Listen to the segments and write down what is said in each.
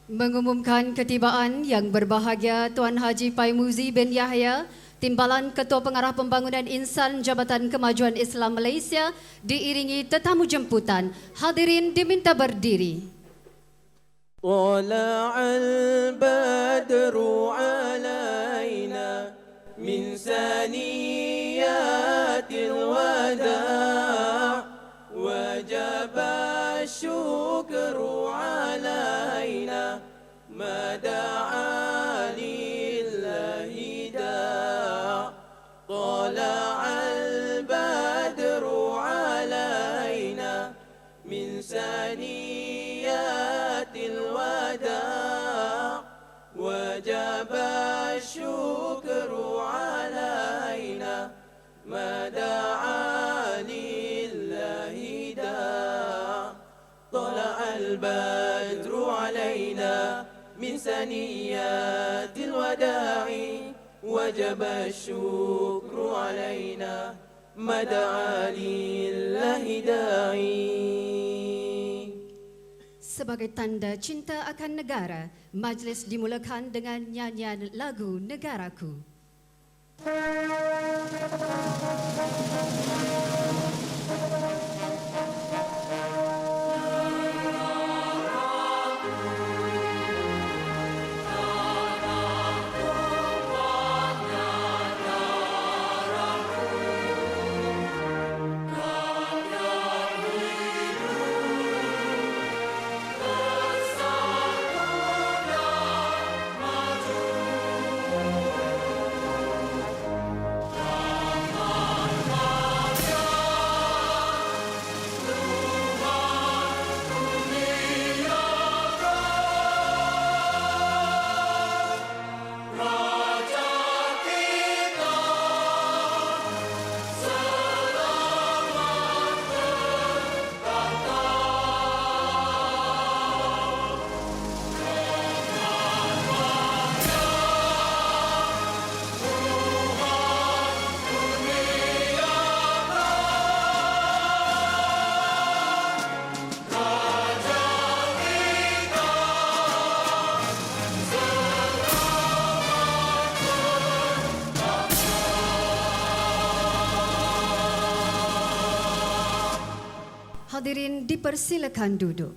Mengumumkan ketibaan yang berbahagia Tuan Haji Paimuzi bin Yahya, Timbalan Ketua Pengarah Pembangunan Insan Jabatan Kemajuan Islam Malaysia, diiringi tetamu jemputan. Hadirin diminta berdiri. Tala'al badru alaina min saniyatil wada' wajaba syukru alaina ma da'a lillahi da' tala'al badru alaina min saniyatil wada' wajaba syukru alaina ma da'a lillahi da' tala'al badru alaina min saniyatil wada'i wajaba syukru alaina ma da'a lillahi da'i. Sebagai tanda cinta akan negara, majlis dimulakan dengan nyanyian lagu Negaraku. Hadirin dipersilakan duduk.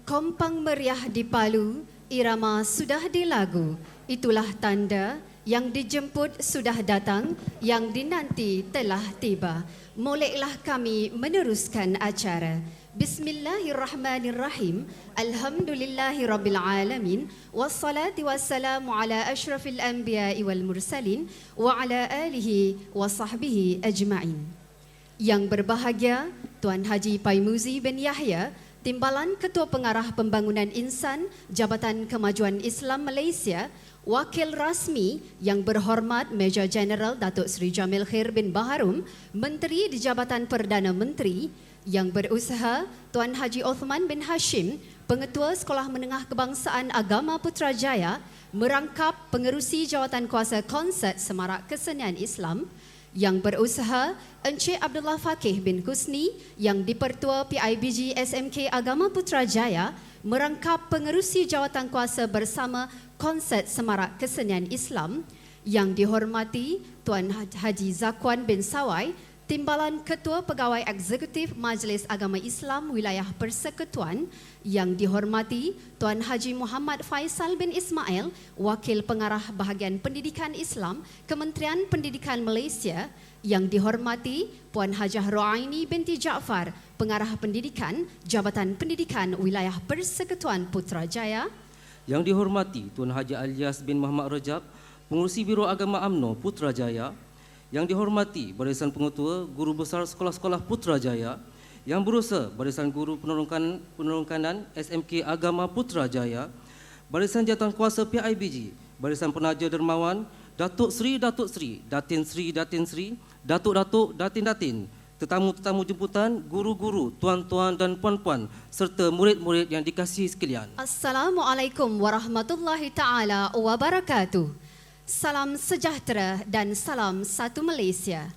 Kompang meriah di Palu, irama sudah dilagu. Itulah tanda yang dijemput sudah datang, yang dinanti telah tiba. Moleklah kami meneruskan acara. Bismillahirrahmanirrahim. Alhamdulillahirrabbilalamin. Wassalatu wassalamu ala ashrafil anbiya'i wal mursalin wa ala alihi wa sahbihi ajma'in. Yang berbahagia Tuan Haji Paimuzi bin Yahya, Timbalan Ketua Pengarah Pembangunan Insan Jabatan Kemajuan Islam Malaysia, Wakil Rasmi yang berhormat Major Jeneral Datuk Seri Jamil Khair bin Baharum, Menteri di Jabatan Perdana Menteri, yang berusaha Tuan Haji Othman bin Hashim, Pengetua Sekolah Menengah Kebangsaan Agama Putrajaya, merangkap pengerusi Jawatankuasa Konsert Semarak Kesenian Islam, yang berusaha Encik Abdullah Fakih bin Husni, yang dipertua PIBG SMK Agama Putrajaya, merangkap pengerusi Jawatankuasa bersama Konsert Semarak Kesenian Islam, yang dihormati Tuan Haji Zakwan bin Sawai, Timbalan Ketua Pegawai Eksekutif Majlis Agama Islam Wilayah Persekutuan, yang dihormati Tuan Haji Muhammad Faisal bin Ismail, Wakil Pengarah Bahagian Pendidikan Islam, Kementerian Pendidikan Malaysia, yang dihormati Puan Hajah Ruaini binti Jaafar, Pengarah Pendidikan, Jabatan Pendidikan Wilayah Persekutuan Putrajaya, yang dihormati Tuan Haji Alias bin Muhammad Rajab, Pengurusi Biro Agama UMNO Putrajaya, yang dihormati Barisan Pengetua Guru Besar Sekolah-Sekolah Putrajaya, yang berusaha Barisan Guru Penerongkanan SMK Agama Putrajaya, Barisan Jawatankuasa PIBG, Barisan Penaja Dermawan, Datuk Seri, Datin Seri, Datuk-Datuk, Datin-Datin, tetamu-tetamu jemputan, guru-guru, tuan-tuan dan puan-puan, serta murid-murid yang dikasihi sekalian. Assalamualaikum warahmatullahi ta'ala wabarakatuh. Salam sejahtera dan salam satu Malaysia.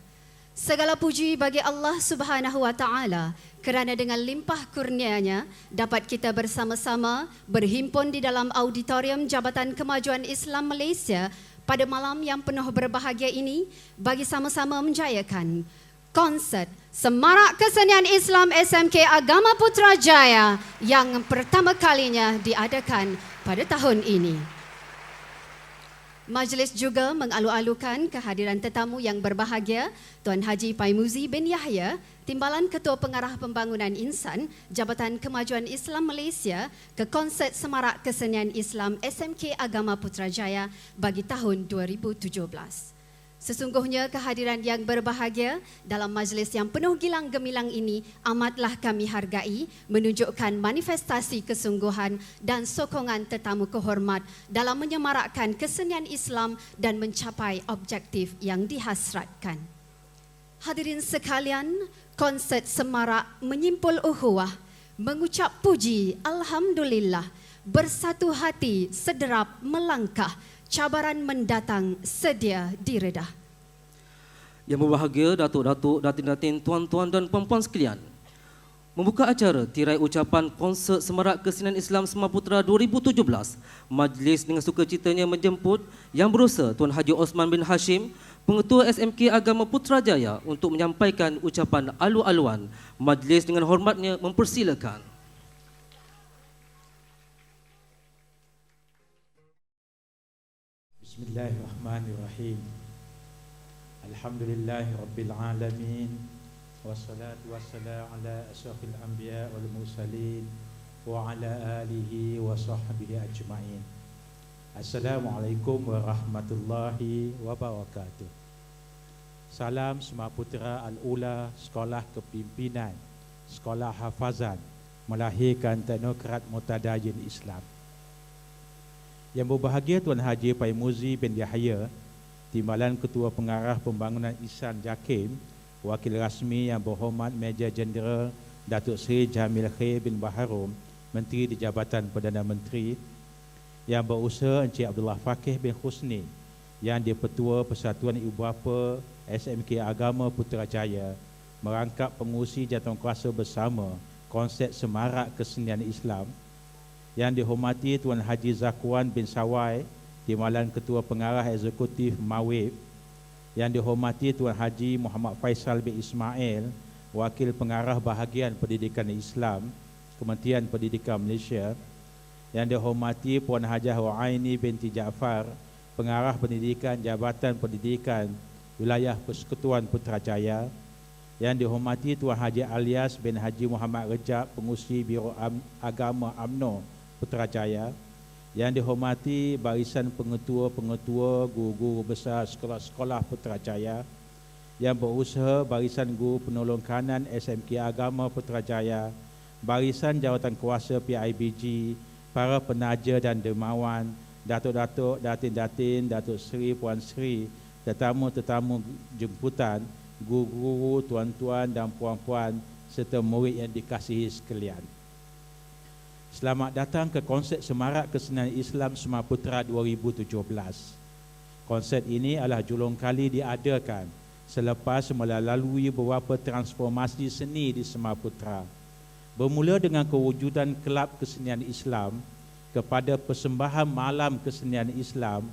Segala puji bagi Allah Subhanahu wa taala kerana dengan limpah kurnia-Nya dapat kita bersama-sama berhimpun di dalam auditorium Jabatan Kemajuan Islam Malaysia pada malam yang penuh berbahagia ini bagi sama-sama menjayakan konsert Semarak Kesenian Islam SMK Agama Putrajaya yang pertama kalinya diadakan pada tahun ini. Majlis juga mengalu-alukan kehadiran tetamu yang berbahagia Tuan Haji Paimuzi bin Yahya, Timbalan Ketua Pengarah Pembangunan Insan Jabatan Kemajuan Islam Malaysia ke konsert Semarak Kesenian Islam SMK Agama Putrajaya bagi tahun 2017. Sesungguhnya kehadiran yang berbahagia dalam majlis yang penuh gilang gemilang ini amatlah kami hargai, menunjukkan manifestasi kesungguhan dan sokongan tetamu kehormat dalam menyemarakkan kesenian Islam dan mencapai objektif yang dihasratkan. Hadirin sekalian, konsert Semarak menyimpul ukhuwah, mengucap puji Alhamdulillah, bersatu hati sederap melangkah, cabaran mendatang sedia diredah. Yang berbahagia datuk-datuk, datin-datin, tuan-tuan dan puan-puan sekalian, membuka acara tirai ucapan konsert Semarak Kesenian Islam Semaputra 2017, majlis dengan sukacitanya menjemput Yang Berusaha Tuan Haji Osman bin Hashim, Pengetua SMK Agama Putrajaya untuk menyampaikan ucapan alu-aluan. Majlis dengan hormatnya mempersilakan. Bismillahirrahmanirrahim. Alhamdulillahi Rabbil Alamin. Wassalatu wassalamu ala asyrafil anbiya wal mursalin wa ala alihi wa sahbihi ajma'in. Assalamualaikum warahmatullahi wabarakatuh. Salam Semaputra Al-Ula, Sekolah Kepimpinan, Sekolah Hafazan, melahirkan teknokrat mutadayin Islam. Yang berbahagia Tuan Haji Paimuzi bin Yahya, Timbalan Ketua Pengarah Pembangunan Ihsan Jakim, Wakil Rasmi yang berhormat Major Jeneral Datuk Seri Jamil Khair bin Baharom, Menteri di Jabatan Perdana Menteri, yang berusaha Encik Abdullah Fakih bin Husni, yang di-Petua Persatuan Ibu Bapa SMK Agama Putrajaya, merangkap pengurusi jawatankuasa bersama konsep Semarak Kesenian Islam, yang dihormati Tuan Haji Zakwan bin Sawai, Timbalan Ketua Pengarah Eksekutif Mawib, yang dihormati Tuan Haji Muhammad Faisal bin Ismail, Wakil Pengarah Bahagian Pendidikan Islam, Kementerian Pendidikan Malaysia, yang dihormati Puan Hajah Wa'aini binti Jaafar, Pengarah Pendidikan Jabatan Pendidikan Wilayah Persekutuan Putrajaya, yang dihormati Tuan Haji Alias bin Haji Muhammad Rejab, Pengurusi Biro Agama UMNO Putrajaya, yang dihormati barisan pengetua-pengetua, guru-guru besar sekolah-sekolah Putrajaya, yang berusaha barisan guru penolong kanan SMK Agama Putrajaya, barisan jawatankuasa PIBG, para penaja dan dermawan, datuk-datuk, datin-datin, Datuk Seri, Puan Seri, tetamu-tetamu jemputan, guru-guru, tuan-tuan dan puan-puan, serta murid yang dikasihi sekalian. Selamat datang ke konsert Semarak Kesenian Islam Semaputra 2017. Konsert ini adalah julung kali diadakan selepas melalui beberapa transformasi seni di Semaputra. Bermula dengan kewujudan Kelab Kesenian Islam, kepada persembahan Malam Kesenian Islam,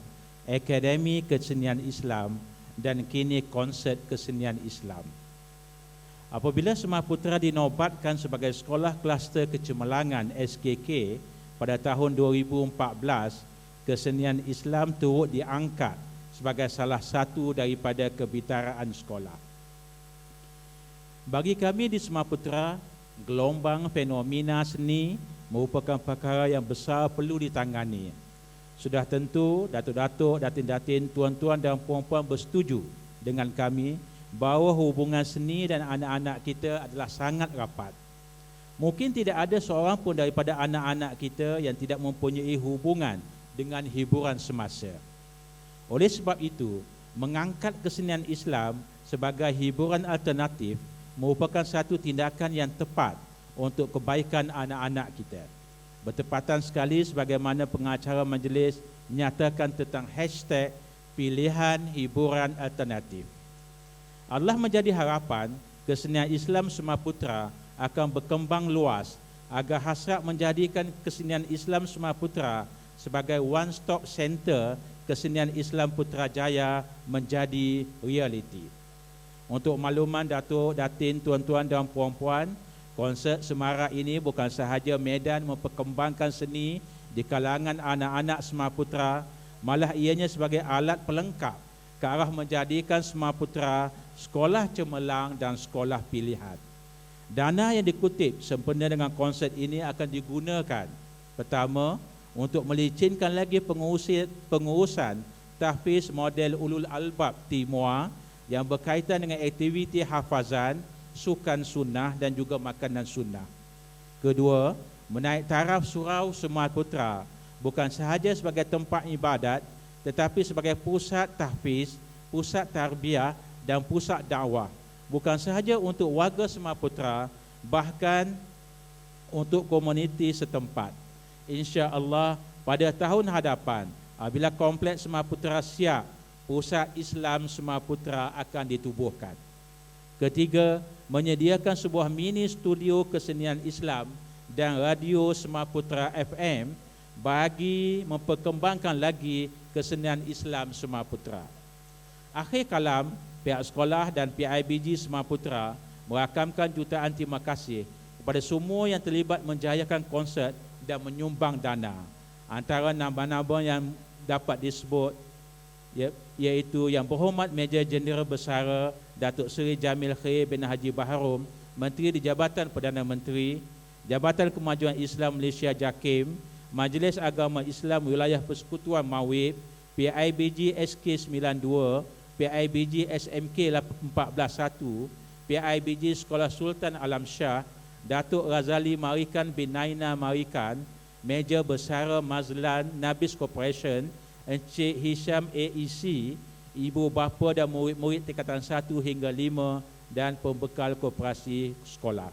Akademi Kesenian Islam, dan kini konsert Kesenian Islam. Apabila Semaputra dinobatkan sebagai Sekolah Kluster Kecemerlangan SKK pada tahun 2014, kesenian Islam turut diangkat sebagai salah satu daripada kebitaraan sekolah. Bagi kami di Semaputra, gelombang fenomena seni merupakan perkara yang besar perlu ditangani. Sudah tentu datuk-datuk, datin-datin, tuan-tuan dan puan-puan bersetuju dengan kami bahawa hubungan seni dan anak-anak kita adalah sangat rapat. Mungkin tidak ada seorang pun daripada anak-anak kita yang tidak mempunyai hubungan dengan hiburan semasa. Oleh sebab itu, mengangkat kesenian Islam sebagai hiburan alternatif merupakan satu tindakan yang tepat untuk kebaikan anak-anak kita. Bertepatan sekali sebagaimana pengacara majlis menyatakan tentang hashtag pilihan hiburan alternatif. adalah menjadi harapan kesenian Islam Sumaputra akan berkembang luas agar hasrat menjadikan kesenian Islam Sumaputra sebagai one-stop center kesenian Islam Putrajaya menjadi realiti. Untuk makluman Datuk, Datin, tuan-tuan dan puan-puan, konsert semarak ini bukan sahaja medan memperkembangkan seni di kalangan anak-anak Sumaputra, malah ianya sebagai alat pelengkap ke arah menjadikan Sumaputra sekolah cemerlang dan sekolah pilihan. Dana yang dikutip sempena dengan konsert ini akan digunakan pertama untuk melicinkan lagi pengurusan tahfiz model ulul albab Timur yang berkaitan dengan aktiviti hafazan, sukan sunnah dan juga makanan sunnah. Kedua, menaik taraf surau Sumaputra bukan sahaja sebagai tempat ibadat tetapi sebagai pusat tahfiz, pusat tarbiyah dan pusat dakwah. Bukan sahaja untuk warga Sumaputra, bahkan untuk komuniti setempat. Insya-Allah pada tahun hadapan apabila kompleks Sumaputra siap, pusat Islam Sumaputra akan ditubuhkan. Ketiga, menyediakan sebuah mini studio kesenian Islam dan radio Sumaputra FM bagi memperkembangkan lagi kesenian Islam Sumaputra. Akhir kalam, pihak sekolah dan PIBG Sumaputra merakamkan jutaan terima kasih kepada semua yang terlibat menjayakan konsert dan menyumbang dana. Antara nama-nama yang dapat disebut iaitu Yang Berhormat Major Jeneral Bersara Datuk Seri Jamil Khair bin Haji Baharom, Menteri di Jabatan Perdana Menteri, Jabatan Kemajuan Islam Malaysia JAKIM, Majlis Agama Islam Wilayah Persekutuan Mawib, PIBG SK92, PIBG SMK 141, PIBG Sekolah Sultan Alam Shah, Datuk Razali Marikan bin Naina Marikan, Major Bersara Mazlan Nabis Corporation, Encik Hisham AEC, ibu bapa dan murid-murid tingkatan 1 hingga 5 dan pembekal koperasi sekolah.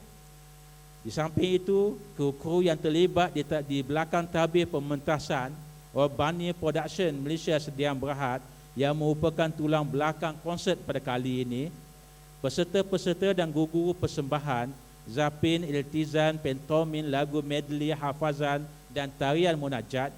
Di samping itu, kru-kru yang terlibat di belakang tabir pementasan Urbani Production Malaysia Sdn Bhd yang merupakan tulang belakang konsert pada kali ini, peserta-peserta dan guru persembahan, zapin, iltizan, pentomin, lagu medley, hafazan dan tarian munajat,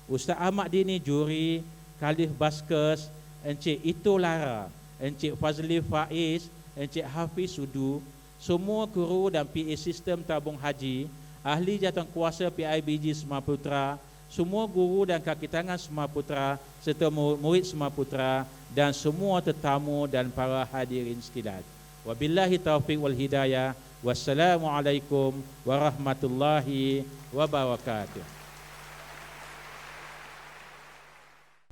Ustaz Ahmad Dini juri, Khalif Baskers, Encik Ito Lara, Encik Fazli Faiz, Encik Hafiz Sudu, semua guru dan PA sistem tabung haji, ahli jawatankuasa PIBG Sumaputra, semua guru dan kaki tangan Sumaputra serta murid Sumaputra dan semua tetamu dan para hadirin sekalian. Wabillahi taufiq wal hidayah. Wassalamualaikum warahmatullahi wabarakatuh.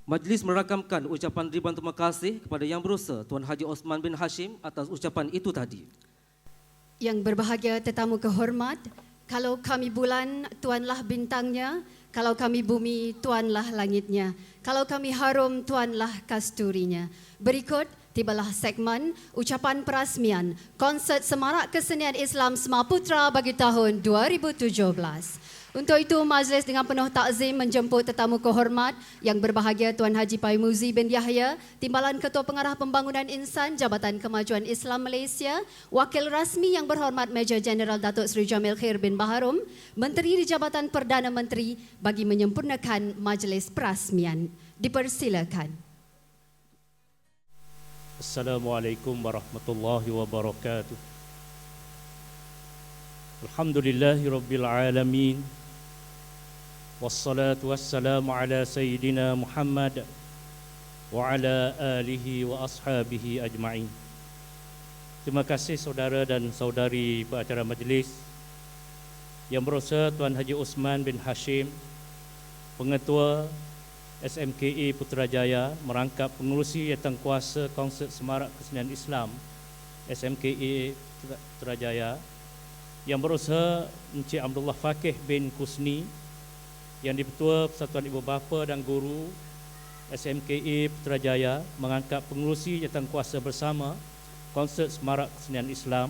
Majlis merakamkan ucapan ribuan terima kasih kepada Yang Berusaha Tuan Haji Osman bin Hashim atas ucapan itu tadi. Yang berbahagia tetamu kehormat, kalau kami bulan, tuanlah bintangnya, kalau kami bumi, tuanlah langitnya, kalau kami harum, tuanlah kasturinya. Berikut tibalah segmen ucapan perasmian konsert Semarak Kesenian Islam Sumaputra bagi tahun 2017. Untuk itu, majlis dengan penuh takzim menjemput tetamu kehormat yang berbahagia Tuan Haji Paimuzi bin Yahya, Timbalan Ketua Pengarah Pembangunan Insan Jabatan Kemajuan Islam Malaysia, Wakil Rasmi yang berhormat Major Jeneral Datuk Seri Jamil Khair bin Baharom, Menteri di Jabatan Perdana Menteri bagi menyempurnakan majlis perasmian. Dipersilakan. Assalamualaikum warahmatullahi wabarakatuh. Alhamdulillahirabbil alamin. Wassalatu wassalamu ala sayyidina Muhammad wa ala alihi wa ashabihi ajma'in. Terima kasih saudara dan saudari pengacara majlis. Yang Berusaha Tuan Haji Osman bin Hashim, Pengetua SMKE Putrajaya, merangkap pengurusi jawatankuasa Konsert Semarak Kesenian Islam SMKE Putrajaya. Yang Berusaha Encik Abdullah Fakih bin Kusni, Yang Dipertua Persatuan Ibu Bapa dan Guru SMKE Putrajaya, mengangkat pengurusi jawatankuasa bersama Konsert Semarak Kesenian Islam.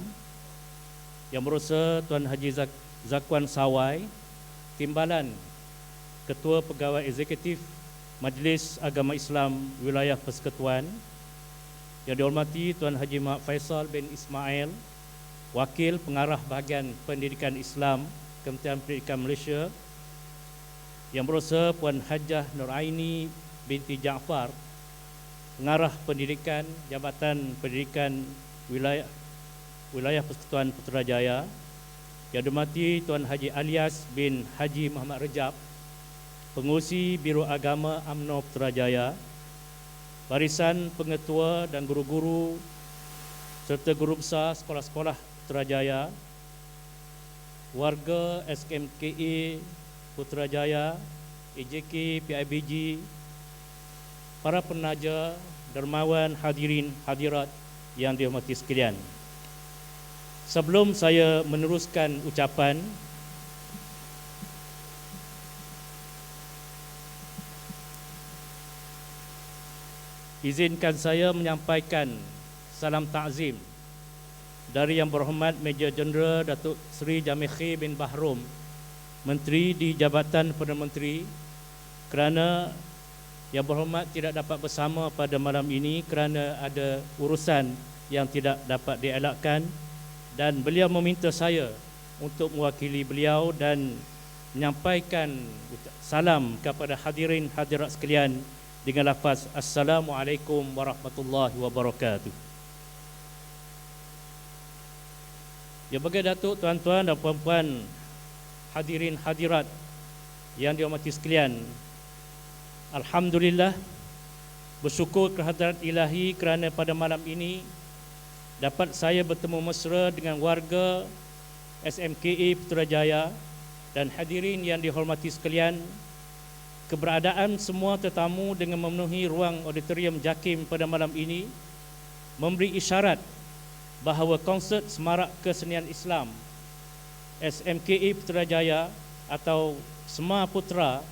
Yang Berusaha Tuan Haji Zakwan Sawai, Timbalan Ketua Pegawai Eksekutif Majlis Agama Islam Wilayah Persekutuan. Yang dihormati Tuan Haji Mak Faisal bin Ismail, Wakil Pengarah Bahagian Pendidikan Islam Kementerian Pendidikan Malaysia. Yang berusaha Puan Hajah Nuraini binti Jaafar, Pengarah Pendidikan Jabatan Pendidikan Wilayah Persekutuan Putrajaya. Yang dihormati Tuan Haji Alias bin Haji Muhammad Rejab, Pengurusi Biro Agama UMNO Putrajaya, barisan pengetua dan guru-guru serta guru besar sekolah-sekolah Putrajaya, warga SMKA Putrajaya, EJK, PIBG, para penaja, dermawan, hadirin, hadirat yang dihormati sekalian. Sebelum saya meneruskan ucapan, izinkan saya menyampaikan salam takzim dari Yang Berhormat Major Jeneral Datuk Seri Jamil bin Bahrom, Menteri di Jabatan Perdana Menteri, kerana Yang Berhormat tidak dapat bersama pada malam ini kerana ada urusan yang tidak dapat dielakkan, dan beliau meminta saya untuk mewakili beliau dan menyampaikan salam kepada hadirin hadirat sekalian dengan lafaz Assalamualaikum warahmatullahi wabarakatuh. Ya, bagi Datuk, tuan-tuan dan puan-puan, hadirin hadirat yang dihormati sekalian, alhamdulillah, bersyukur kehadirat ilahi kerana pada malam ini dapat saya bertemu mesra dengan warga SMKA Putrajaya dan hadirin yang dihormati sekalian. Keberadaan semua tetamu dengan memenuhi ruang auditorium JAKIM pada malam ini memberi isyarat bahawa konsert Semarak Kesenian Islam SMKA Putrajaya atau Semar Putra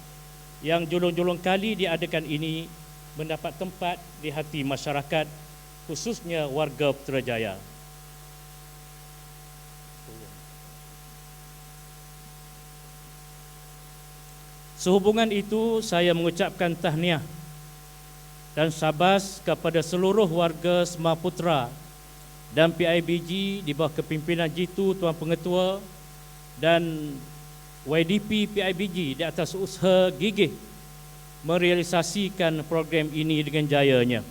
yang julung-julung kali diadakan ini mendapat tempat di hati masyarakat, khususnya warga Putrajaya. Sehubungan itu, saya mengucapkan tahniah dan syabas kepada seluruh warga Semar Putra dan PIBG di bawah kepimpinan Jitu Tuan Pengetua dan YDP PIBG di atas usaha gigih merealisasikan program ini dengan jayanya.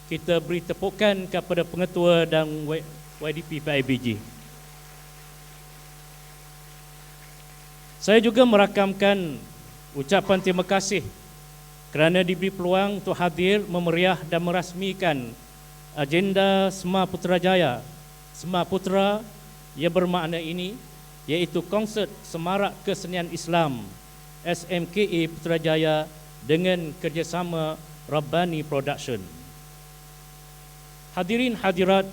Kita beri tepukan kepada Pengetua dan YDP PIBG. Saya juga merakamkan ucapan terima kasih kerana diberi peluang untuk hadir memeriah dan merasmikan agenda Semar Putrajaya, Semar Putra yang bermakna ini, iaitu konsert Semarak Kesenian Islam SMKA Putrajaya dengan kerjasama Rabbani Production. Hadirin hadirat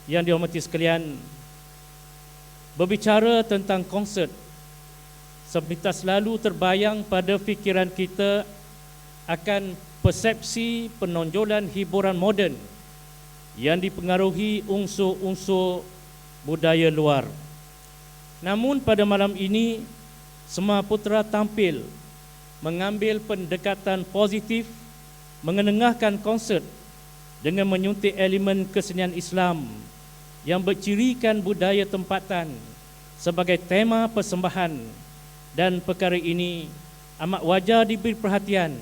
yang dihormati sekalian, berbicara tentang konsert, sepintas lalu terbayang pada fikiran kita akan persepsi penonjolan hiburan moden yang dipengaruhi unsur-unsur budaya luar. Namun pada malam ini, Semar Putra tampil mengambil pendekatan positif, mengenengahkan konsert dengan menyuntik elemen kesenian Islam yang bercirikan budaya tempatan sebagai tema persembahan, dan perkara ini amat wajar diberi perhatian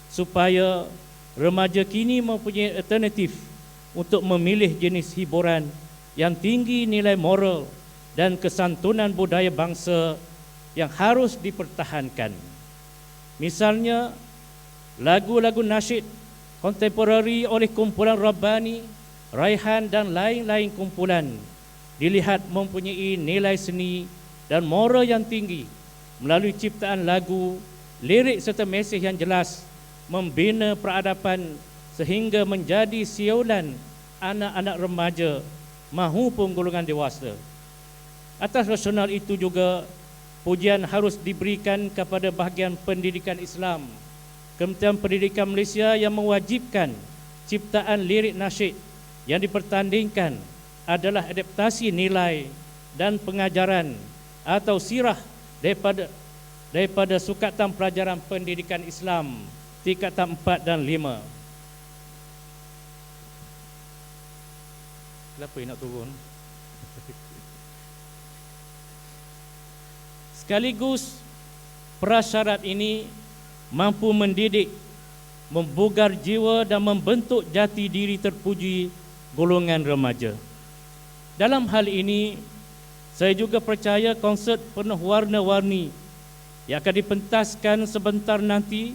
supaya remaja kini mempunyai alternatif untuk memilih jenis hiburan yang tinggi nilai moral dan kesantunan budaya bangsa yang harus dipertahankan. Misalnya, lagu-lagu nasyid kontemporari oleh kumpulan Rabbani, Raihan dan lain-lain kumpulan dilihat mempunyai nilai seni dan moral yang tinggi melalui ciptaan lagu, lirik serta mesej yang jelas membina peradaban sehingga menjadi siulan anak-anak remaja mahupun golongan dewasa. Atas rasional itu juga, pujian harus diberikan kepada bahagian pendidikan Islam, Kementerian Pendidikan Malaysia yang mewajibkan ciptaan lirik nasyid yang dipertandingkan adalah adaptasi nilai dan pengajaran atau sirah daripada sukatan pelajaran pendidikan Islam tingkatan 4 dan 5. Kenapa nak turun? Sekaligus prasyarat ini mampu mendidik, membugar jiwa dan membentuk jati diri terpuji golongan remaja. Dalam hal ini, saya juga percaya konsert penuh warna-warni yang akan dipentaskan sebentar nanti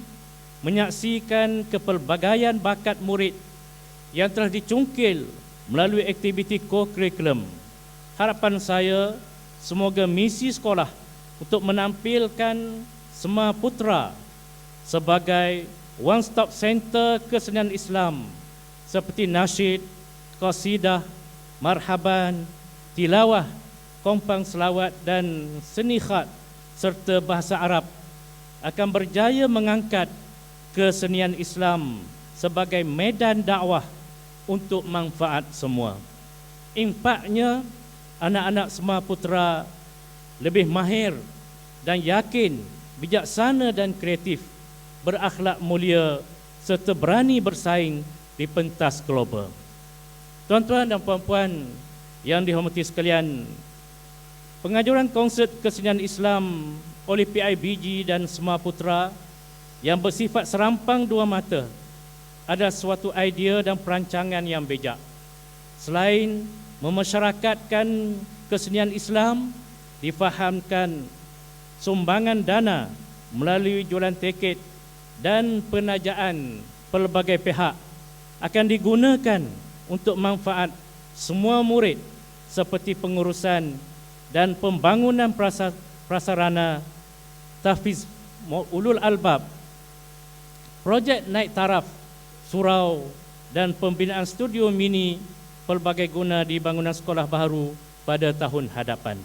menyaksikan kepelbagaian bakat murid yang telah dicungkil melalui aktiviti co-curriculum. Harapan saya, semoga misi sekolah untuk menampilkan Sema Putra sebagai one-stop center kesenian Islam seperti nasyid, qasidah, marhaban, tilawah, kompang selawat dan seni khat serta bahasa Arab akan berjaya mengangkat kesenian Islam sebagai medan dakwah untuk manfaat semua. Impaknya anak-anak Sema Putra lebih mahir dan yakin, bijaksana dan kreatif, berakhlak mulia serta berani bersaing di pentas global. Tuan-tuan dan puan-puan yang dihormati sekalian, pengajuran konsert kesenian Islam oleh PIBG dan Sema Putra yang bersifat serampang dua mata adalah suatu idea dan perancangan yang bijak. Selain memasyarakatkan kesenian Islam, difahamkan sumbangan dana melalui jualan tiket dan penajaan pelbagai pihak akan digunakan untuk manfaat semua murid seperti pengurusan dan pembangunan prasarana tahfiz ulul albab, projek naik taraf surau dan pembinaan studio mini pelbagai guna di bangunan sekolah baru pada tahun hadapan.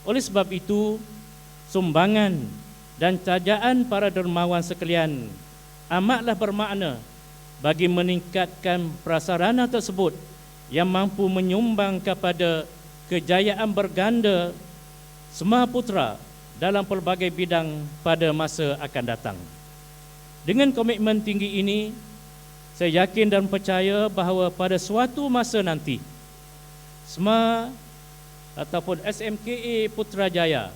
Oleh sebab itu, sumbangan dan cajaan para dermawan sekalian amatlah bermakna bagi meningkatkan prasarana tersebut yang mampu menyumbang kepada kejayaan berganda Sema Putra dalam pelbagai bidang pada masa akan datang. Dengan komitmen tinggi ini, saya yakin dan percaya bahawa pada suatu masa nanti, Sema ataupun SMKA Putrajaya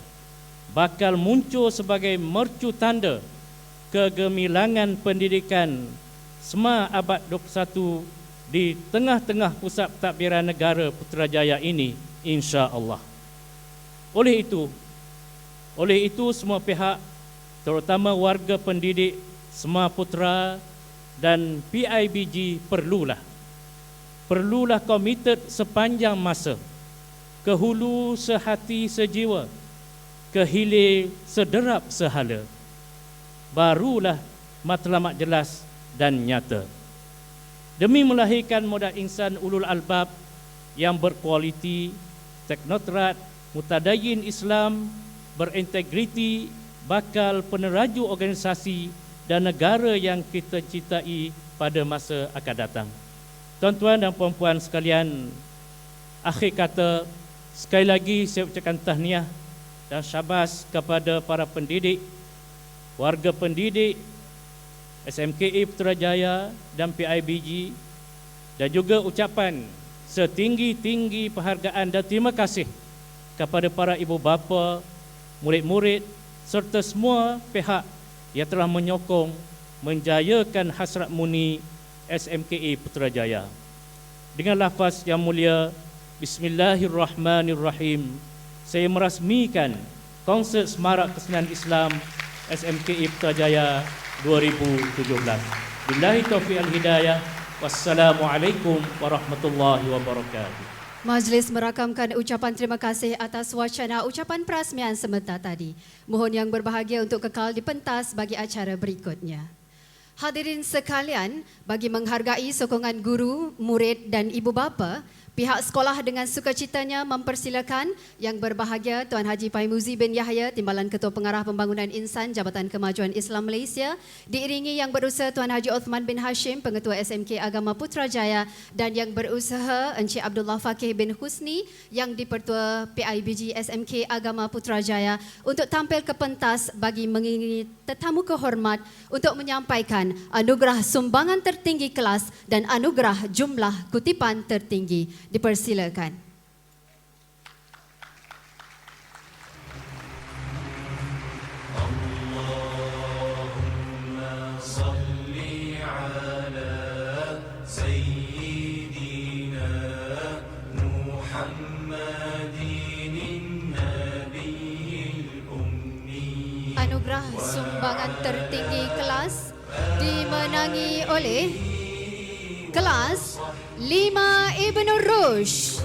bakal muncul sebagai mercu tanda kegemilangan pendidikan Sema abad 21 di tengah-tengah pusat pentadbiran negara Putrajaya ini, insya-Allah. Oleh itu semua pihak, terutama warga pendidik Sema Putra dan PIBG perlulah komited sepanjang masa, ke hulu sehati sejiwa, ke hilir sederap sehala. Barulah matlamat jelas dan nyata. Demi melahirkan modal insan ulul albab yang berkualiti, teknokrat, mutadayyin Islam, berintegriti, bakal peneraju organisasi dan negara yang kita cintai pada masa akan datang. Tuan-tuan dan puan-puan sekalian, akhir kata, sekali lagi saya ucapkan tahniah dan syabas kepada para pendidik, warga pendidik SMKA Putrajaya dan PIBG, dan juga ucapan setinggi-tinggi penghargaan dan terima kasih kepada para ibu bapa, murid-murid serta semua pihak yang telah menyokong menjayakan hasrat murni SMKA Putrajaya. Dengan lafaz yang mulia, Bismillahirrahmanirrahim, saya merasmikan konsert Semarak Kesenian Islam SMKA Putrajaya 2017. Billahi taufiq al-hidayah. Wassalamualaikum warahmatullahi wabarakatuh. Majlis merakamkan ucapan terima kasih atas wacana ucapan perasmian sebentar tadi. Mohon yang berbahagia untuk kekal di pentas bagi acara berikutnya. Hadirin sekalian, bagi menghargai sokongan guru, murid dan ibu bapa, pihak sekolah dengan sukacitanya mempersilakan Yang Berbahagia Tuan Haji Paimuzi bin Yahya, Timbalan Ketua Pengarah Pembangunan Insan Jabatan Kemajuan Islam Malaysia, diiringi Yang Berusaha Tuan Haji Othman bin Hashim, Pengetua SMK Agama Putrajaya, dan Yang Berusaha Encik Abdullah Fakih bin Husni, Yang Dipertua PIBG SMK Agama Putrajaya, untuk tampil ke pentas bagi mengiringi tetamu kehormat untuk menyampaikan anugerah sumbangan tertinggi kelas dan anugerah jumlah kutipan tertinggi. Dipersilakan. Anugerah sumbangan tertinggi kelas dimenangi oleh kelas 5 Ibn Rushd.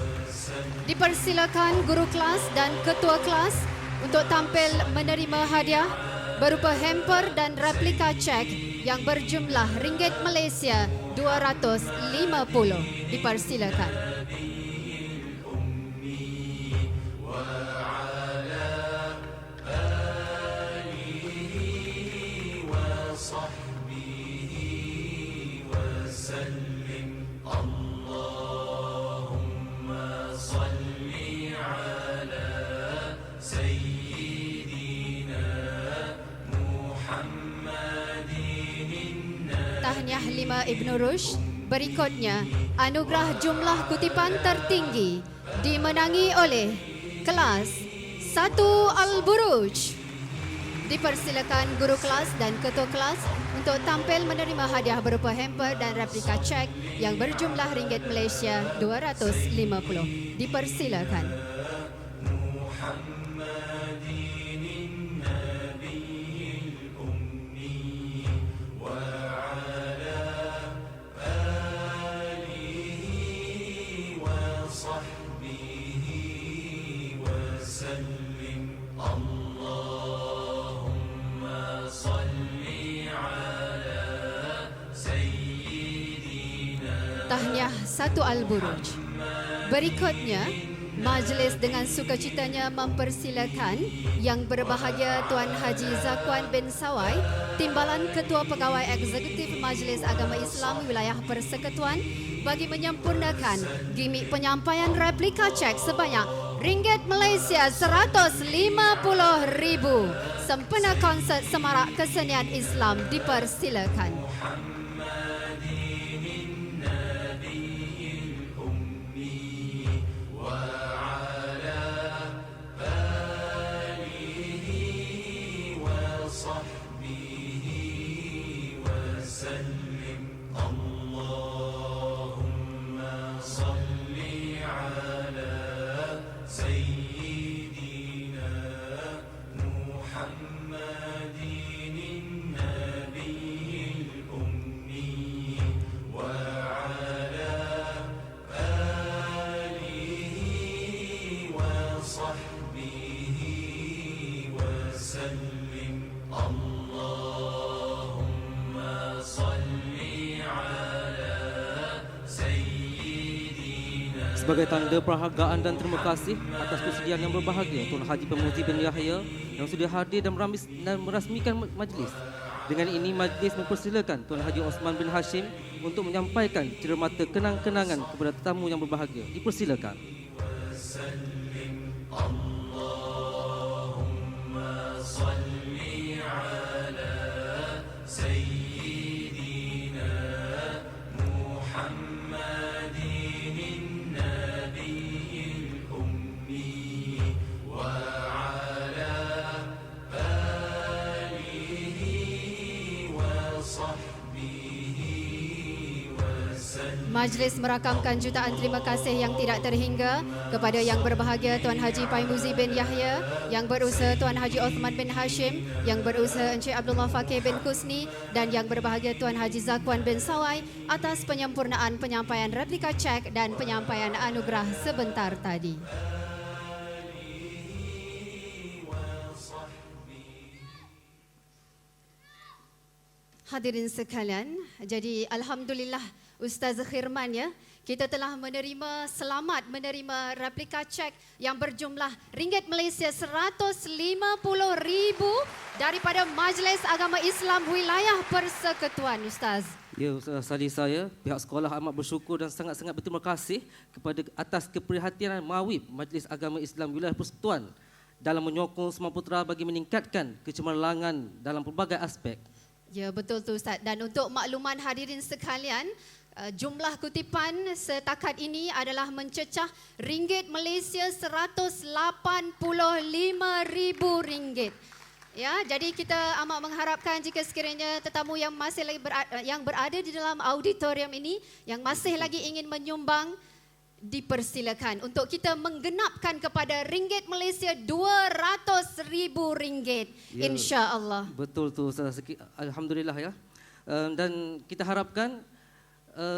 Dipersilakan guru kelas dan ketua kelas untuk tampil menerima hadiah berupa hamper dan replika cek yang berjumlah ringgit Malaysia 250. Dipersilakan. Tahniah 5 Ibn Rushd. Berikutnya, anugerah jumlah kutipan tertinggi dimenangi oleh kelas 1 Al-Buruj. Dipersilakan guru kelas dan ketua kelas untuk tampil menerima hadiah berupa hamper dan replika cek yang berjumlah ringgit Malaysia 250. Dipersilakan. Tahniah 1 Al-Buruj. Berikutnya, majlis dengan sukacitanya mempersilakan Yang Berbahagia Tuan Haji Zakwan bin Sawai, Timbalan Ketua Pegawai Eksekutif Majlis Agama Islam Wilayah Persekutuan, bagi menyempurnakan gimik penyampaian replika cek sebanyak ringgit Malaysia 150,000 sempena konsert Semarak Kesenian Islam. Dipersilakan. Sebagai tanda perhargaan dan terima kasih atas persediaan Yang Berbahagia Tuan Haji Pemuzi bin Yahya yang sudah hadir dan merasmikan majlis. Dengan ini, majlis mempersilakan Tuan Haji Osman bin Hashim untuk menyampaikan cermata kenang-kenangan kepada tetamu yang berbahagia. Dipersilakan. Majlis merakamkan jutaan terima kasih yang tidak terhingga kepada Yang Berbahagia Tuan Haji Paimuzi bin Yahya, Yang Berusaha Tuan Haji Osman bin Hashim, Yang Berusaha Encik Abdullah Fakir bin Kusni dan Yang Berbahagia Tuan Haji Zakwan bin Sawai atas penyempurnaan penyampaian replika cek dan penyampaian anugerah sebentar tadi. Hadirin sekalian, jadi alhamdulillah Ustaz Khirman ya, kita telah selamat menerima replika cek yang berjumlah ringgit Malaysia 150,000 daripada Majlis Agama Islam Wilayah Persekutuan, Ustaz. Ya, Ustaz saya, pihak sekolah amat bersyukur dan sangat-sangat berterima kasih kepada atas keprihatinan Mawib Majlis Agama Islam Wilayah Persekutuan dalam menyokong semua putera bagi meningkatkan kecemerlangan dalam pelbagai aspek. Ya, betul tu Ustaz. Dan untuk makluman hadirin sekalian, Jumlah kutipan setakat ini adalah mencecah ringgit Malaysia RM185,000. Ya, jadi kita amat mengharapkan jika sekiranya tetamu yang masih lagi yang berada di dalam auditorium ini yang masih lagi ingin menyumbang, dipersilakan untuk kita menggenapkan kepada ringgit Malaysia RM200,000, Ya, insya-Allah. Betul tu Ustaz. Alhamdulillah ya. Dan kita harapkan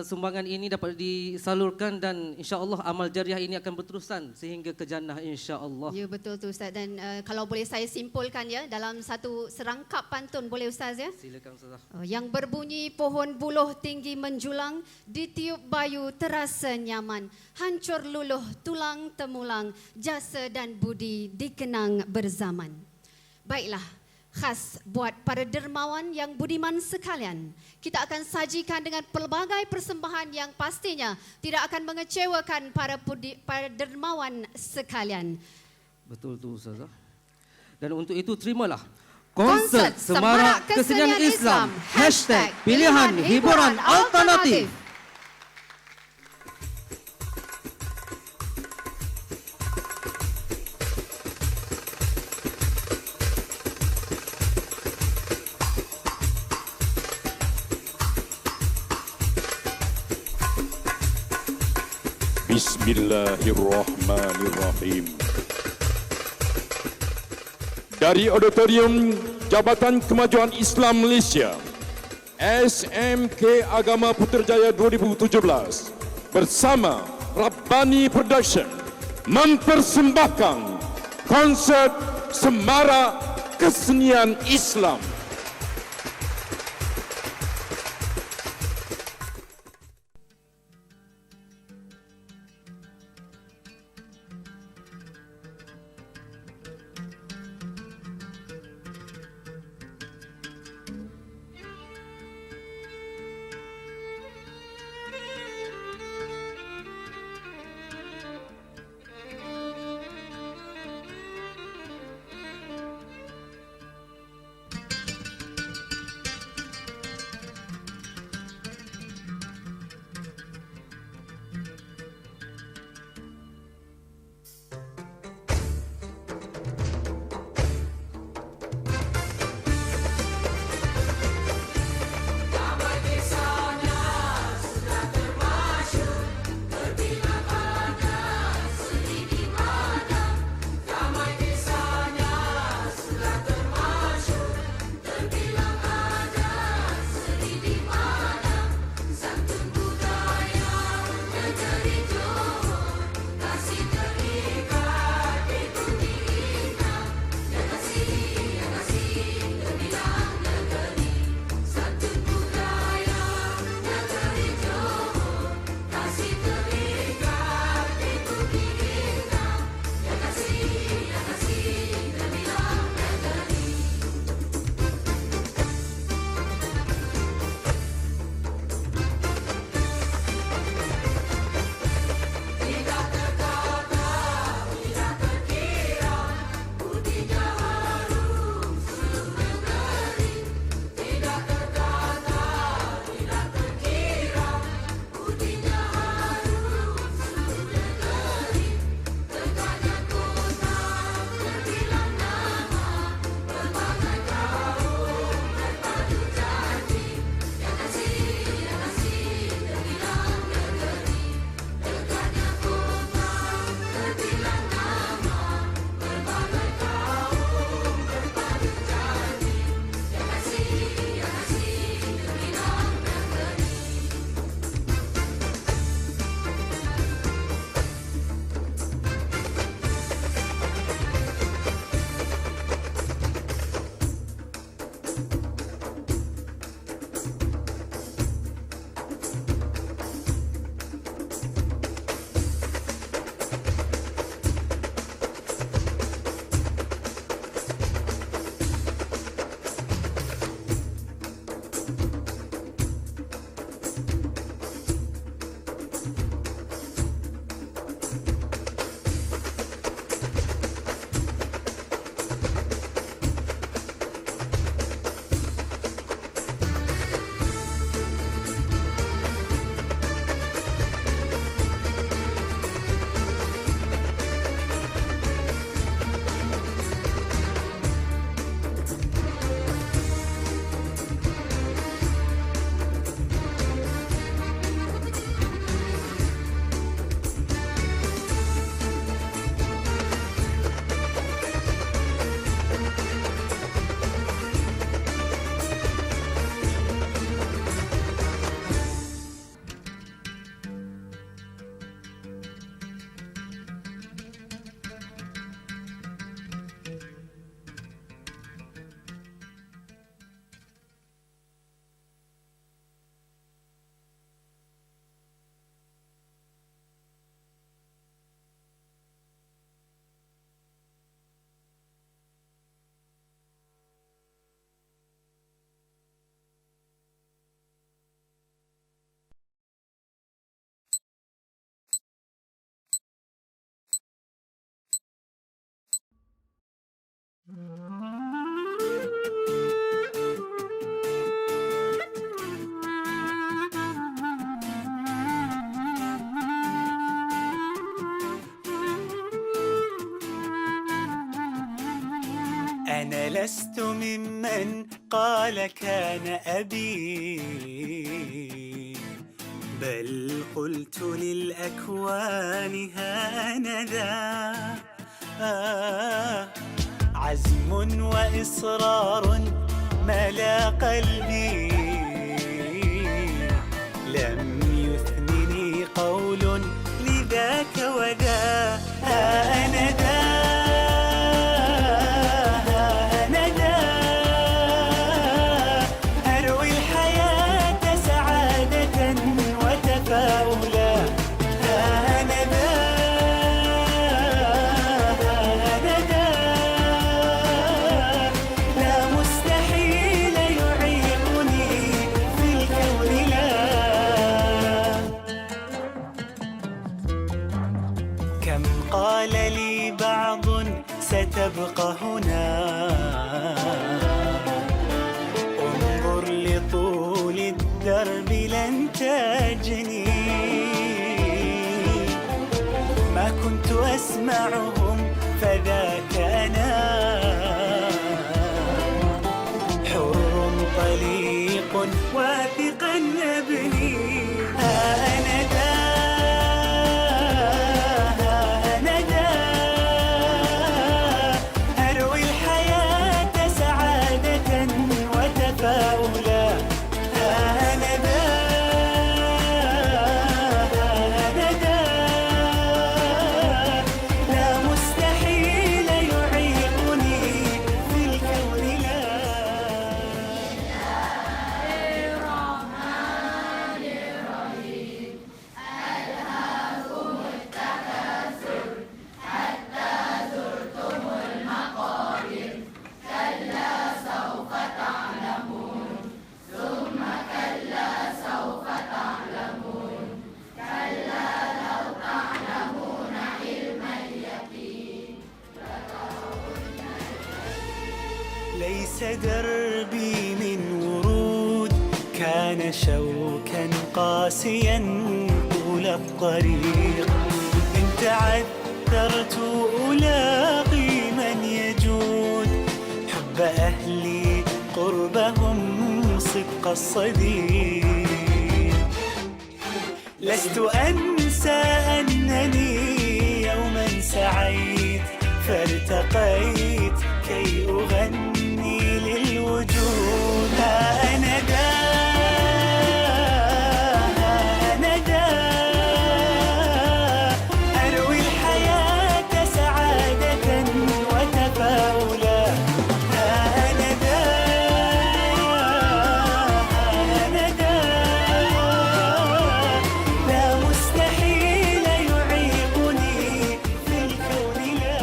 sumbangan ini dapat disalurkan dan insya-Allah amal jariah ini akan berterusan sehingga ke jannah insya-Allah. Ya, betul tu Ustaz. Dan kalau boleh saya simpulkan ya dalam satu serangkap pantun, boleh Ustaz ya? Silakan Ustaz. Yang berbunyi pohon buluh tinggi menjulang, ditiup bayu terasa nyaman, hancur luluh tulang temulang, jasa dan budi dikenang berzaman. Baiklah, khas buat para dermawan yang budiman sekalian, kita akan sajikan dengan pelbagai persembahan yang pastinya tidak akan mengecewakan para dermawan sekalian. Betul tu Ustaz. Dan untuk itu terimalah Konsert Semarak Kesenian Islam #Pilihan Hiburan Alternatif. Bismillahirrahmanirrahim. Dari Auditorium Jabatan Kemajuan Islam Malaysia, SMK Agama Putrajaya 2017 bersama Rabbani Production mempersembahkan konsert Semarak Kesenian Islam. فلست ممن قال كان أبي، بل قلت للأكوان هانذا عزم وإصرار ملا قلبي، لم يثنني قول لذاك وذا. أنا ذا أنا ذا أروي الحياة سعادة وتفاؤلا. أنا ذا أنا ذا لا مستحيل يعيقني في الكون لا. كم قال لي بعض ستبقى هنا، انظر لطول الدرب لن تجني. ما كنت أسمعهم فذاك أنا، حر طليق واثقا أبني. أنا ذا أنا ذا أروي الحياة سعادة وتفاؤلا. أنا ذا أنا ذا لا مستحيل يعيقني في الكون لا. ليس دربي من ورود، كان شوكا قاسيا طول الطريق. إن تعثرت ألاقي من يجود، حب أهلي قربهم صدق الصديق. لست أنسى أنني يوما سعيت فارتقيت كي أغني للوجود. أنا ذا أنا ذا أروي الحياة سعادة وتفاؤلا. أنا ذا أنا ذا لا مستحيل يعيقني في الكون لا.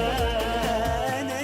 أنا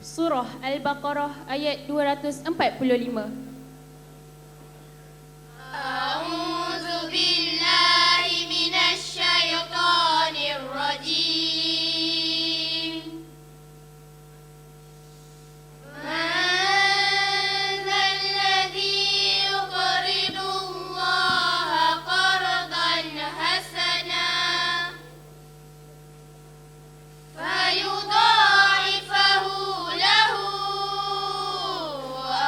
Surah Al-Baqarah ayat 245. A'udzu billahi minasy syaithanir rajim. Man dzalladzi yuqridu Allaha qardan hasana fayudha'ifahu lahu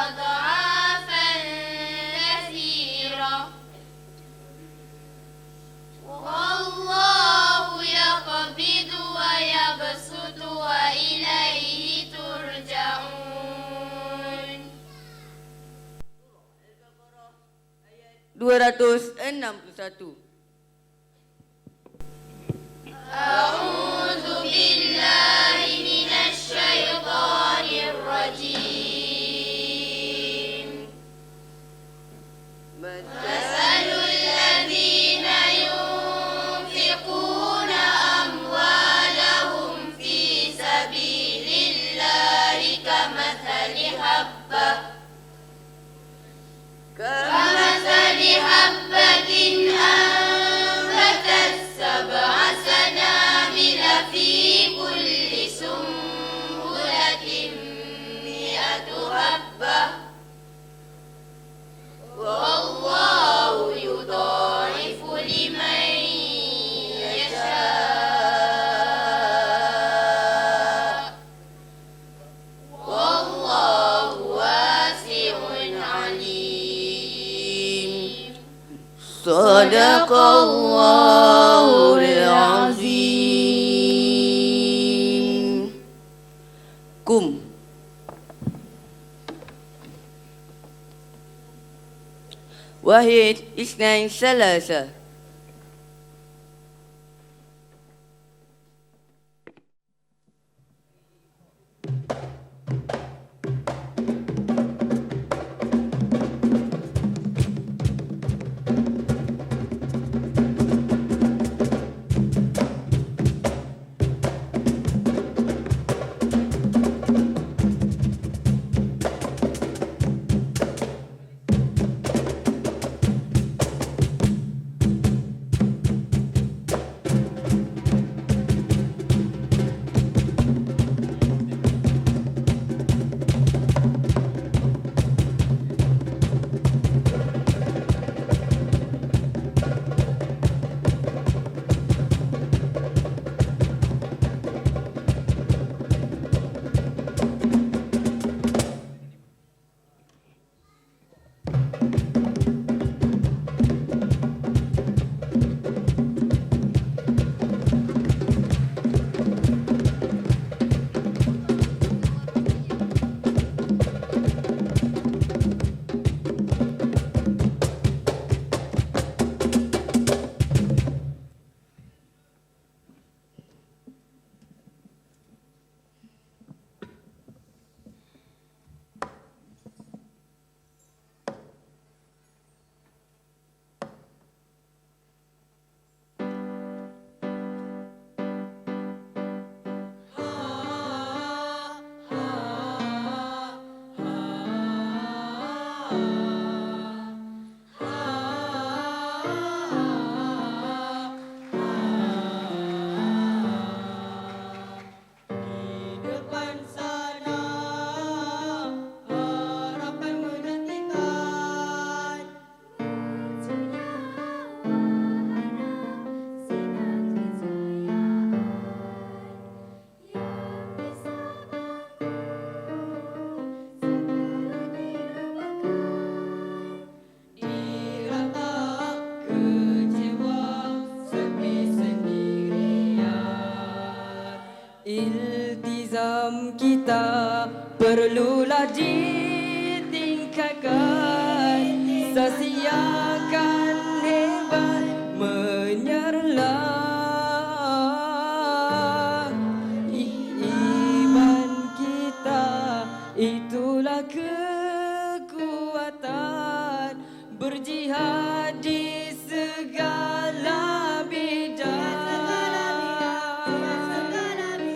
adha'afan katsira. Wallahu yaqbidu wa yabsutu wa ilaihi turja'un. 261. A'udzu billahi minasy syaithanir rajim. Masalul ladzina yunfiquna amwalahum fi sabilillahi kamathali habbah أنبتت 7 سنابل في كل سنبلة 100 حبة والله يضاعف لمن يشاء والله واسع عليم. Sadaqallahul azim. Kum. Wahid, Isnain, Salasa. Iltizam kita perlulah ditingkatkan, sia-siakan hebat menyerlah. Iman kita itulah kekuatan, berjihad di segala bidang.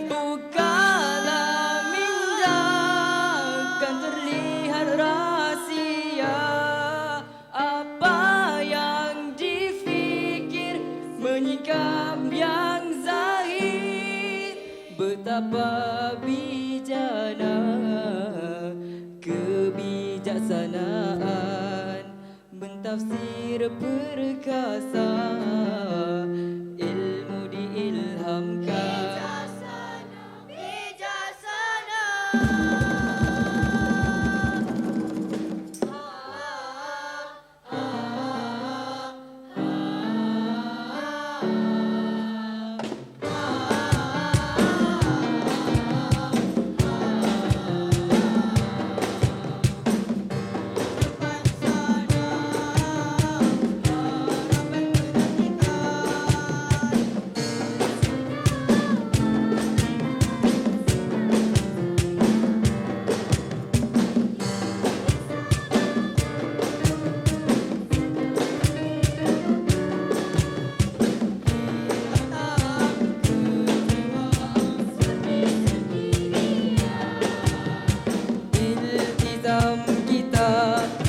Bukalah minda Betapa bijana kebijaksanaan mentafsir perkasa, ilmu diilhamkan.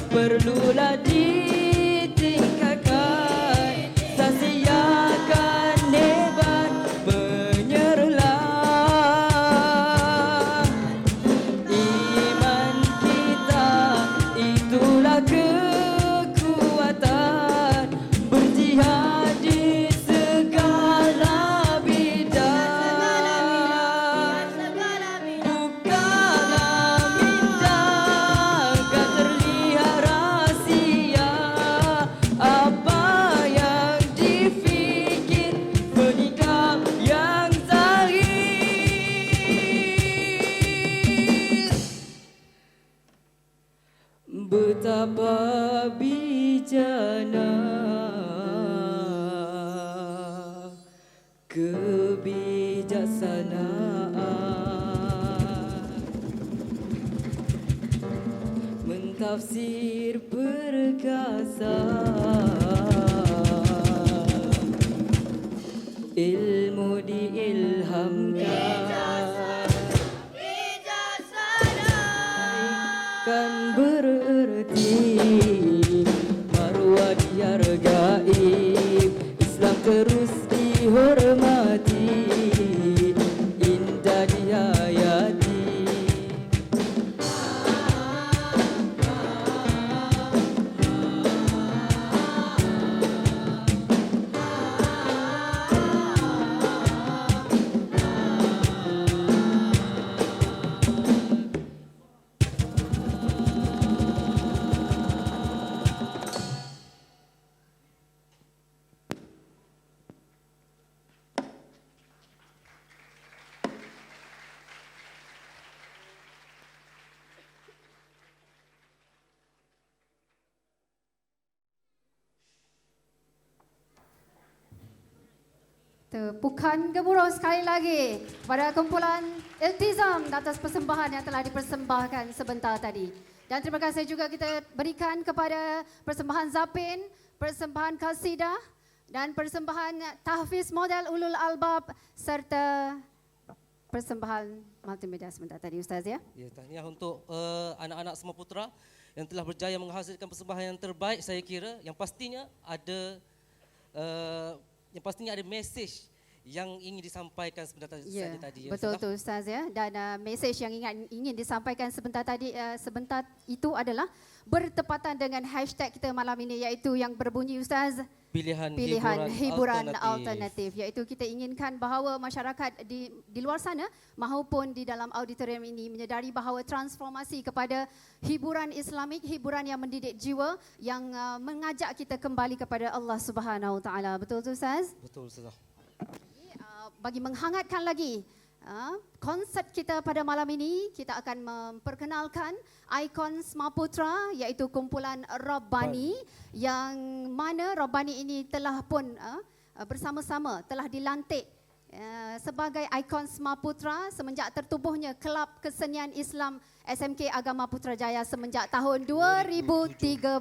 Perlulah ditingkatkan, saksiakan hebat menyerlah. Iman kita itulah kekuatan, berjihad di segala bidang. Bukanlah minda akan terlihat rahsia, apa yang difikir menikah yang zahir. Betapa bijana kebijaksanaan mentafsir perkasa, ilmu diilhamkan. Kan bererti marwah dihargai, Islam terus dihormati, indah dihayati. Tepukan gemuruh sekali lagi pada kumpulan Iltizam atas persembahan yang telah dipersembahkan sebentar tadi. Dan terima kasih juga kita berikan kepada persembahan Zapin, persembahan Qasidah dan persembahan Tahfiz Model Ulul Albab serta persembahan multimedia sebentar tadi Ustaz ya. Ya, tahniah untuk anak-anak semua putra yang telah berjaya menghasilkan persembahan yang terbaik. Saya kira yang pastinya ada mesej yang ingin disampaikan sebentar tadi. Betul tu Ustaz ya. Dan mesej yang ingin disampaikan sebentar tadi sebentar itu adalah bertepatan dengan hashtag kita malam ini, iaitu yang berbunyi Ustaz, pilihan hiburan alternatif. Iaitu kita inginkan bahawa masyarakat di luar sana maupun di dalam auditorium ini menyedari bahawa transformasi kepada hiburan Islamik, hiburan yang mendidik jiwa, yang mengajak kita kembali kepada Allah Subhanahu Wa Taala. Betul tu Ustaz? Betul Ustazah. Bagi menghangatkan lagi konsert kita pada malam ini, kita akan memperkenalkan ikon Semaputra, iaitu kumpulan Rabbani, yang mana Rabbani ini telah pun bersama-sama telah dilantik sebagai ikon Semaputra semenjak tertubuhnya Kelab Kesenian Islam SMK Agama Putrajaya semenjak tahun 2013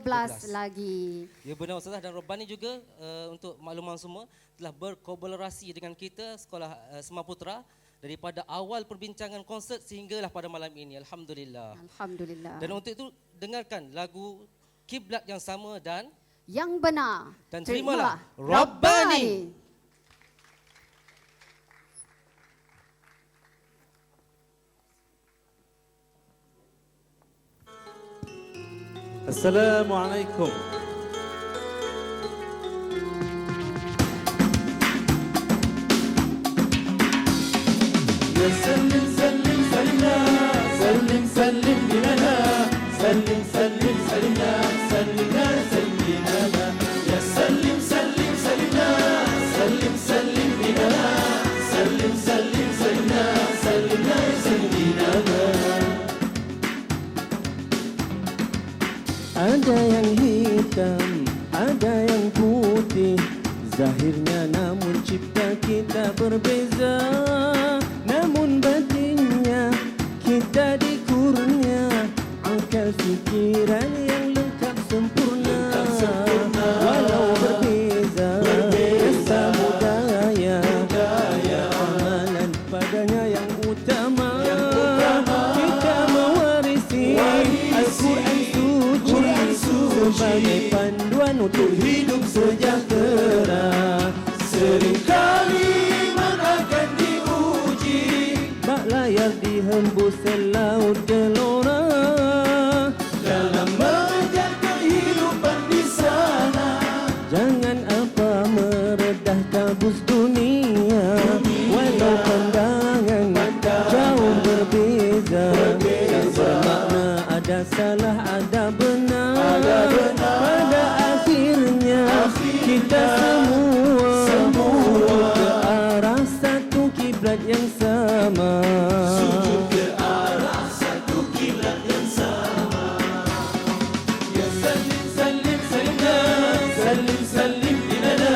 lagi. Ya benar Ustazah, dan Rabbani juga untuk makluman semua telah berkolaborasi dengan kita Sekolah Semaputra daripada awal perbincangan konsert sehinggalah pada malam ini. Alhamdulillah. Alhamdulillah. Dan untuk itu dengarkan lagu Kiblat yang sama dan yang benar. Dan terimalah Rabbani. Assalamualaikum. يا سلم سلم سلمنا سلم سلم لنا سلم سلم سلمنا سلمنا سلمنا يا سلم سلم سلمنا سلم سلم لنا سلم سلم سلمنا سلمنا سلمنا. Ada yang hitam, ada yang putih, zahirnya namun cipta kita berbeza. Namun batinnya kita dikurnia akal fikiran yang lengkap sempurna. Walau berbeza rasa budaya, amalan padanya yang utama. Kita mewarisi Al-Quran suci sebagai panduan untuk hidup sejahtera. Seringkali iman akan diuji, bak layar dihembus selaut gelora. dalam mengejar kehidupan di sana. Jangan apa meredah kabus dunia, walau pandangan jauh berbeza. Tak bermakna ada salah ada benar. Pada akhirnya kita semua ke arah satu kiblat yang sama. Sujud ke arah satu kiblat yang sama. Ya salim salim salimna salim salim dinana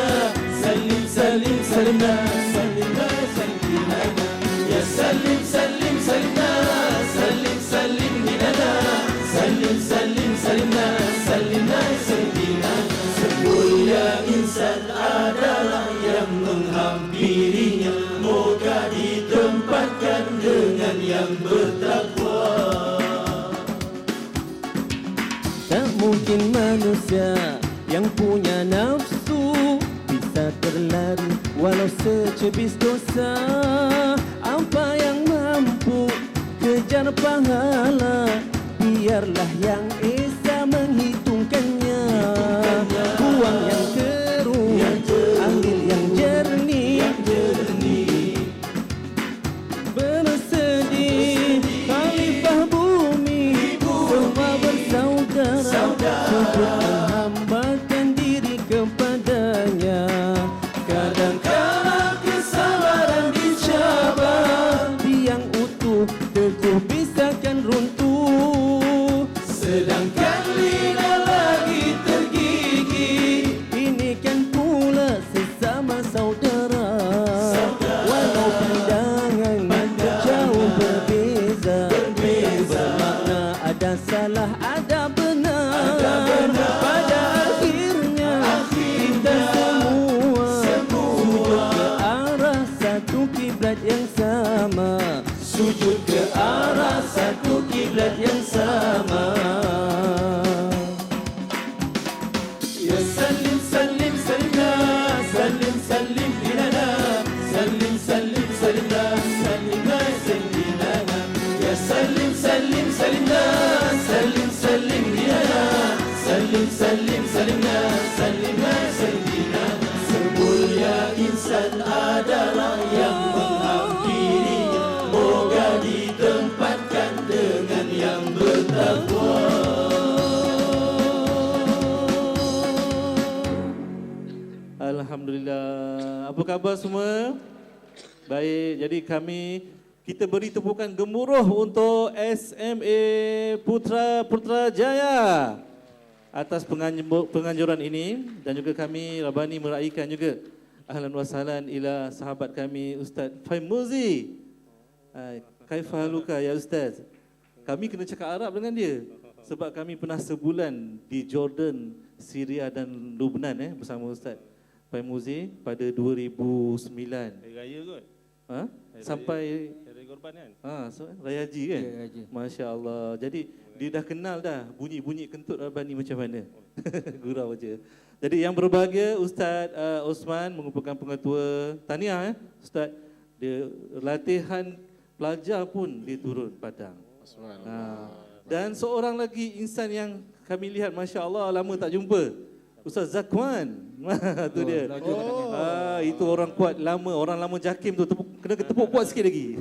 salim salim salimna salimna salimna. Ya salim salim salimna salim salim dinana salim salim salimna salimna salimna. Semulia insan adalah yang menghampirinya, moga ditempatkan dengan yang bertakwa. Tak mungkin manusia yang punya nafsu bisa terlari walau secebis dosa. Apa yang mampu kejar pahala, biarlah yang esa menghitungkannya. Buang yang keruh, ambil yang jernih. Bersedih khalifah bumi, semua bersaudara. Sujud menghambakan diri kepadanya. Kadang-kadang kesabaran dicabar, Tiang utuh teguh bisakan runtuh. sedangkan lidah lagi tergigit. Ini kan pula sesama saudara. Walau pandangan jauh berbeza, bermakna ada salah ada benar. Pada akhirnya kita semua sujud ke arah satu kiblat yang sama. Sujud ke arah satu kiblat yang sama. Ya salim salim salimna salim salim dinana salim salim salimna salimna salimna. Ya salim salim salimna salim salim dinana salim salim salimna salimna salimna. Semulia insan adalah yang menghampirinya, moga ditempatkan dengan yang bertakwa. Alhamdulillah. Apa khabar semua? Baik, jadi kita beri tepukan gemuruh untuk SMA Putrajaya atas penganjuran ini, dan juga kami Rabbani meraihkan juga ahlan wa sahlan ila sahabat kami Ustaz Faimuzi. Kaifahaluka ya Ustaz? Kami kena cakap Arab dengan dia sebab kami pernah sebulan di Jordan, Syria dan Lubnan bersama Ustaz Faimuzi pada 2009. Hari raya kot. Ha? Sampai Hari Korban kan? Raya Haji kan? Ya, Haji. Masya-Allah. Jadi dia dah kenal dah bunyi-bunyi kentut Rabbani macam mana. Gurau aja. Jadi yang berbahagia Ustaz Osman merupakan pengetua tahniah Ustaz. Dia latihan pelajar pun dia turun padang. Dan seorang lagi insan yang kami lihat Masya Allah lama tak jumpa. Ustaz Zakwan. Tu dia. Itu orang kuat lama, orang lama JAKIM tu kena tepuk kuat sikit lagi.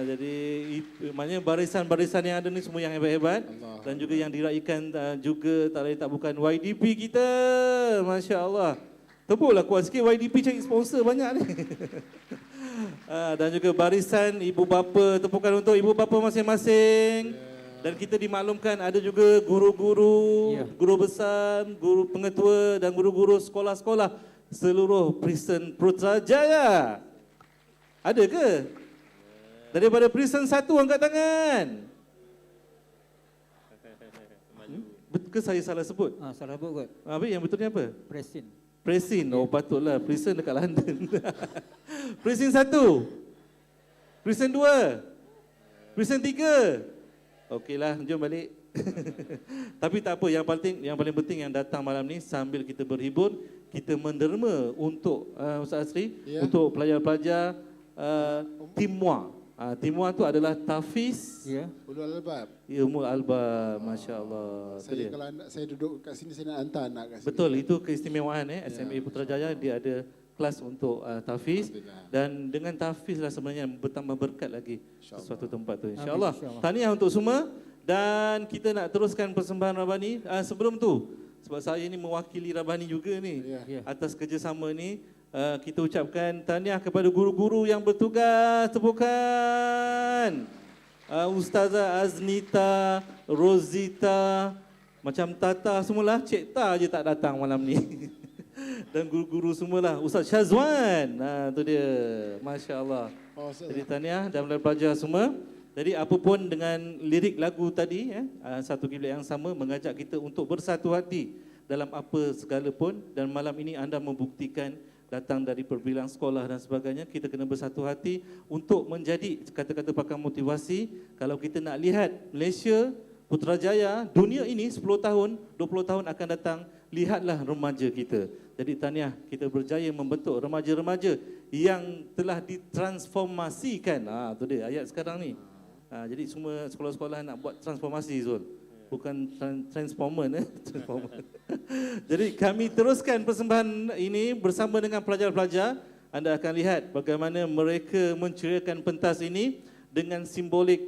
Jadi maknanya barisan-barisan yang ada ni semua yang hebat-hebat dan juga yang diraikan juga tak lain tak bukan YDP kita. Masya Allah. Tepuklah kuat sikit, YDP cari sponsor banyak ni. Dan juga barisan ibu bapa, tepukan untuk ibu bapa masing-masing. Dan kita dimaklumkan ada juga guru-guru, guru besar, guru pengetua dan guru-guru sekolah-sekolah seluruh Prison Putrajaya. Ada ke? Daripada Prison 1 angkat tangan. Ke saya salah sebut? Salah sebut kot. Habis yang betulnya apa? Presin. Presin. Oh patutlah. Prison dekat London. Prison 1. Prison 2. Prison 3. Okeylah, jom balik. Tapi tak apa, yang paling penting yang datang malam ni sambil kita berhibur, kita menderma untuk Ustaz Asri, untuk pelajar-pelajar Tim MUA. Tim MUA tu adalah tahfiz Ulul Albab. Ulul Albab, masya-Allah. Kalau saya duduk kat sini, saya nak hantar anak kat sini. Betul, itu keistimewaan SMA Putrajaya, dia ada kelas untuk tahfiz dan dengan tahfiz lah sebenarnya bertambah berkat lagi sesuatu tempat tu, insya-Allah. Tahniah untuk semua dan kita nak teruskan persembahan Rabani. Sebelum tu, sebab saya ni mewakili Rabani juga ni atas kerjasama ni, kita ucapkan tahniah kepada guru-guru yang bertugas. Tepukan Ustazah Aznita, Rosita, macam Tata semualah, Cik Ta je tak datang malam ni. Dan guru-guru semualah. Ustaz Syazwan, tu dia, Masya Allah. Jadi tahniah dan pelajar semua. Jadi apapun dengan lirik lagu tadi, satu kiblat yang sama mengajak kita untuk bersatu hati dalam apa segala pun. Dan malam ini anda membuktikan datang dari perbilang sekolah dan sebagainya, kita kena bersatu hati untuk menjadi kata-kata pakar motivasi. Kalau kita nak lihat Malaysia, Putrajaya, dunia ini 10 tahun, 20 tahun akan datang, lihatlah remaja kita. Jadi tahniah, kita berjaya membentuk remaja-remaja yang telah ditransformasikan. Tu dia ayat sekarang ni. Jadi semua sekolah-sekolah nak buat transformasi, Zul. Bukan transformer. Transformer. Jadi kami teruskan persembahan ini bersama dengan pelajar-pelajar. Anda akan lihat bagaimana mereka menceriakan pentas ini dengan simbolik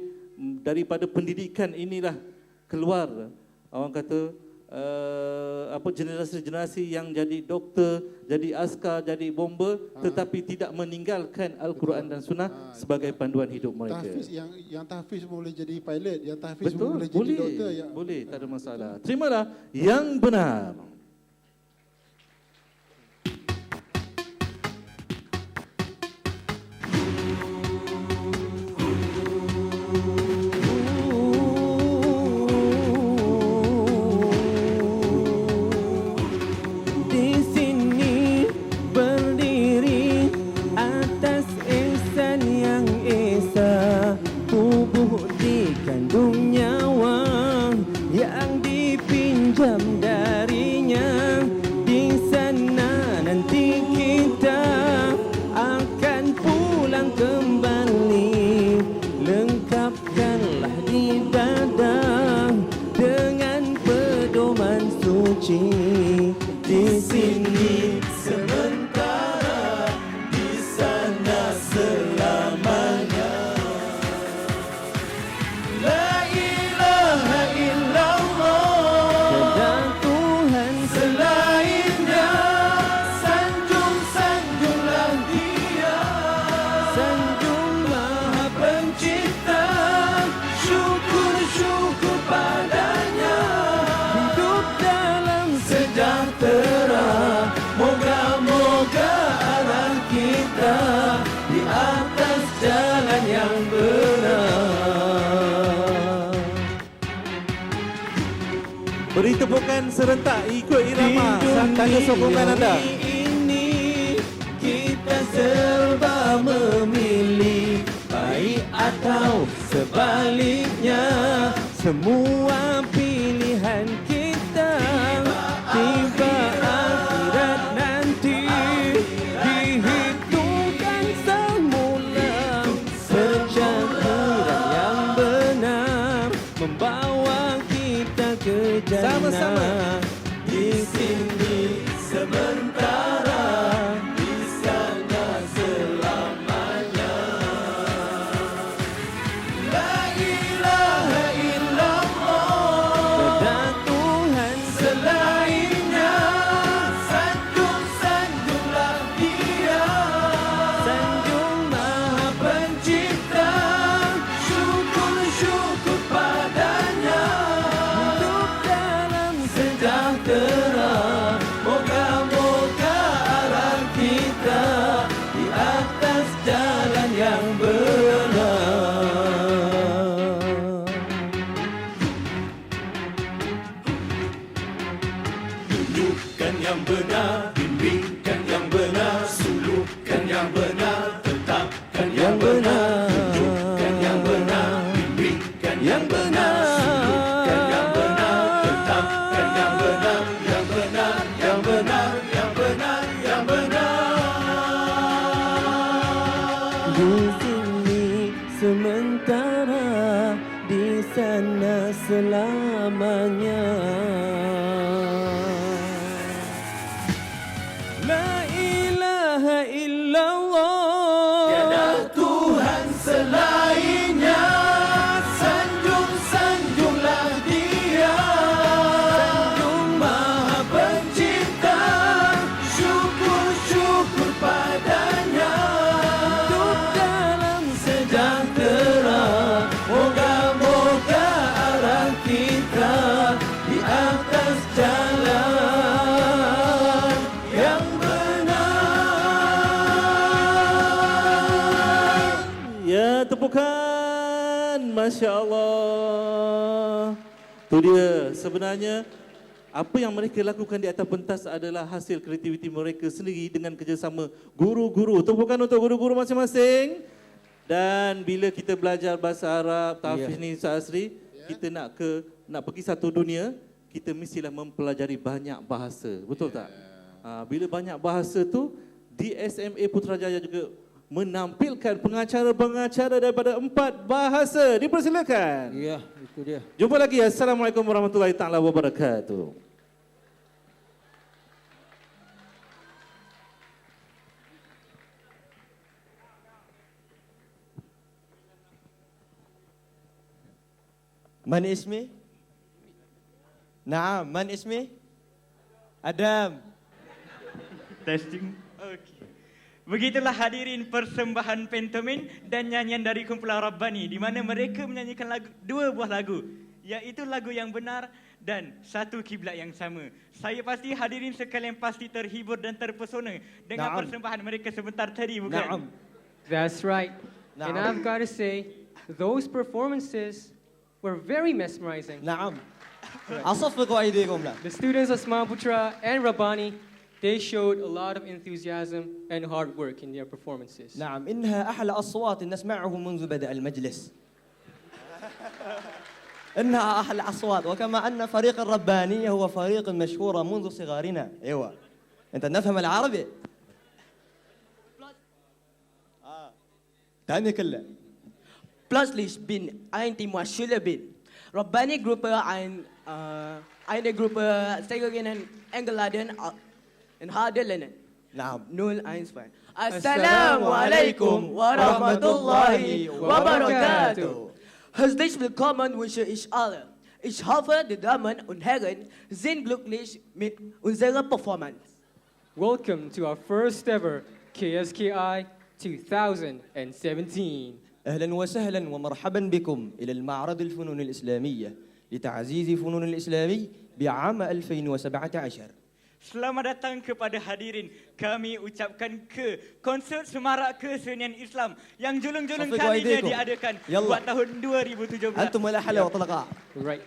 daripada pendidikan inilah keluar, orang kata generasi-generasi yang jadi doktor, jadi askar, jadi bomber, tetapi tidak meninggalkan Al-Quran dan Sunnah sebagai panduan hidup mereka. Tahfiz yang tahfiz boleh jadi pilot, yang tahfiz boleh jadi doktor. Boleh, tak ada masalah. Terimalah yang benar. Di sini sementara, di sana selamanya. La ilaha illallah, tiada Tuhan selainnya. Sanjung-sanjunglah Dia, sanjung Maha Pencipta. Syukur-syukur padanya, hidup dalam sejahtera. Moga-moga arah kita di atas jalan yang benar. Beri tepukan serentak ikut irama tanda sokongan anda. Ini kita serba memilih, baik atau sebaliknya. Semua pilihan kita tiba akhirat nanti, dihitungkan semula. Perjalanan yang benar membawa kita sini sementara di sana selamanya. La ilaha illallah, Tiada Tuhan selainnya, sanjung-sanjunglah Dia, sanjung Maha Pencipta, syukur-syukur padanya. Hidup dalam sejahtera, moga-moga arah kita di atas jalan yang benar. Ya, tepukan. Masya Allah. Itu dia. Sebenarnya, apa yang mereka lakukan di atas pentas adalah hasil kreativiti mereka sendiri dengan kerjasama guru-guru. Tepukan untuk guru-guru masing-masing. Dan bila kita belajar bahasa Arab, tahfiz ni Ustaz Asri, kita nak pergi satu dunia, kita mestilah mempelajari banyak bahasa. Betul tak? Bila banyak bahasa tu, di SMA Putrajaya juga menampilkan pengacara-pengacara daripada 4 bahasa. Dipersilakan. Ya, itu dia. Jumpa lagi. Assalamualaikum warahmatullahi taala wabarakatuh. Man ismi? Naam, man ismi? Adam. Testing. Okey. Begitulah hadirin persembahan pantomin dan nyanyian dari kumpulan Rabbani di mana mereka menyanyikan lagu, 2 buah lagu, iaitu lagu yang benar dan satu kiblat yang sama. Saya pasti hadirin sekalian pasti terhibur dan terpesona dengan persembahan mereka sebentar tadi, bukan? Naam. That's right. And I've got to say, those performances were very mesmerizing. Naam. أصفق أيديكم لا. The students of Usman Putra and Rabbani, they showed a lot of enthusiasm and hard work in their performances. نعم إنها أحلى أصوات نسمعه منذ بدأ المجلس. إنها أحلى أصوات وكما أن فريق الربانية هو فريق مشهور منذ صغارنا. أيوة. أنت نفهم العربي؟ تاني كله. Plötzlich bin ein Thema Schüler bin. Rabbani-Gruppe eine Gruppe Segerinnen eingeladen in Hadelinen. نعم. 012. Assalamualaikum warahmatullahi wabarakatuh. Herzlich willkommen wünsche ich alle. Ich hoffe, die Damen und Herren sind glücklich mit unserer Performance. Welcome to our first ever KSKI 2017. أهلا وسهلا ومرحبا بكم إلى المعرض الفنون الإسلامية لتعزيز فنون الإسلامي بعام 2017. Selamat datang kepada hadirin. Kami ucapkan ke konsert Semarak Kesenian Islam yang julung-julung kalinya diadakan buat tahun 2017. أنتم الأحلى وطلقاء. Right.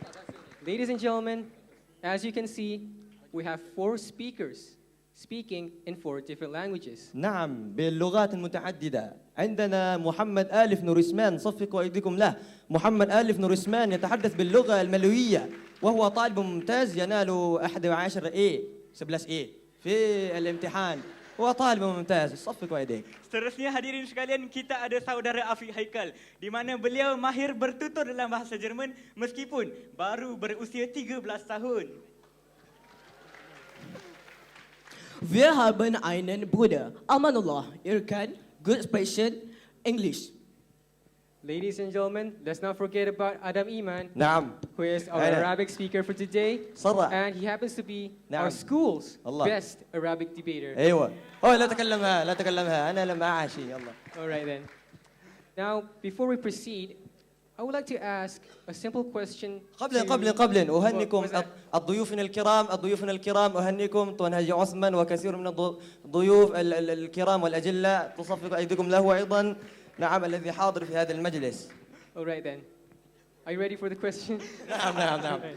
Ladies and gentlemen, as you can see, we have 4 speakers speaking in 4 different languages. نعم باللغات المتعددة. عندنا محمد آلف نورسمان، صفقوا أيديكم له. محمد آلف نورسمان يتحدث باللغة الملوية وهو طالب ممتاز ينال 11 A 11 A في الامتحان. هو طالب ممتاز. صفقوا أيديك. Seterusnya hadirin sekalian, kita ada saudara Afiq Haikal di mana beliau mahir bertutur dalam bahasa Jerman meskipun baru berusia 13 tahun. Wir haben einen Bruder, Amanullah. Er kann good expression English. Ladies and gentlemen, let's not forget about Adam Iman, نعم. who is our Arabic speaker for today. صرح. And he happens to be نعم. our school's الله. best Arabic debater. أيوة. لا تكلمها لا تكلمها أنا لم أعشي الله. All right then. Now, before we proceed, I would like to ask a simple question. قبل أهنيكم ضيوفنا الكرام أهنيكم طوان هاجي عثمان وكثير من الضيوف الكرام والأجلاء تصفق أيديكم له أيضا. نعم الذي حاضر في هذا المجلس. All right then. Are you ready for the question? نعم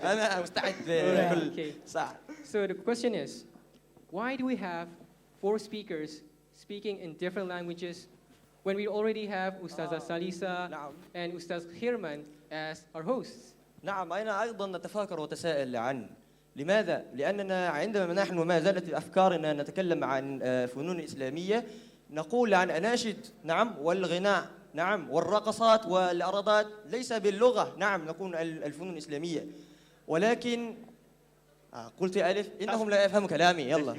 أنا مستعد لكل ساعة. So the question is, why do we have 4 speakers speaking in different languages when we already have Ustazah Salisa and Ustaz Hirman as our hosts? نعم أنا أيضا نتفاكر وتساءل عنه. لماذا؟ لأننا عندما نحن ما زالت أفكارنا نتكلم عن فنون إسلامية نقول عن أناشد نعم والغناء نعم والرقصات والعرضات ليس باللغة نعم نكون الفنون الإسلامية ولكن قلت يا ألف إنهم لا يفهموا كلامي يلا.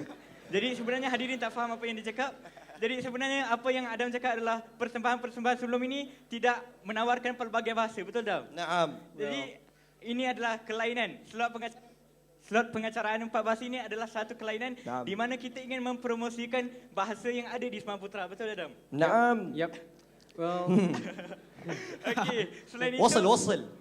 Jadi sebenarnya hadirin tak faham apa yang dicakap. Jadi sebenarnya apa yang Adam cakap adalah persembahan-persembahan sebelum ini tidak menawarkan pelbagai bahasa, betul tak? Naam. Jadi ini adalah kelainan. Slot pengacaraan 4 bahasa ini adalah satu kelainan di mana kita ingin mempromosikan bahasa yang ada di Semalam Putra, betul Adam? Naam. Yep. Well, Okey, selain itu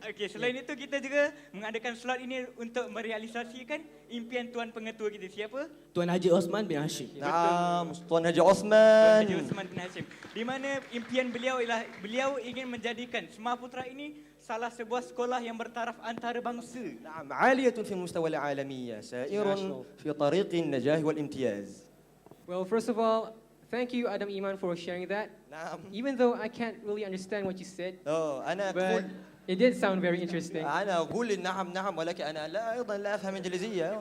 Okey, selain itu kita juga mengadakan slot ini untuk merealisasikan impian Tuan Pengetua kita. Siapa? Tuan Haji Osman bin Hashim. Naam, Tuan Haji Osman. Haji Osman bin Hashim. Di mana impian beliau ialah beliau ingin menjadikan Semalam Putra ini salah sebuah sekolah yang bertaraf antarabangsa. نعم عالية في المستوى العالمية سائر في طريق النجاح والامتياز. well, first of all, thank you Adam Iman for sharing that. Even though I can't really understand what you said, but it did sound very interesting. أنا أقول نعم نعم ولكن أنا لا أيضا لا أفهم إنجليزية.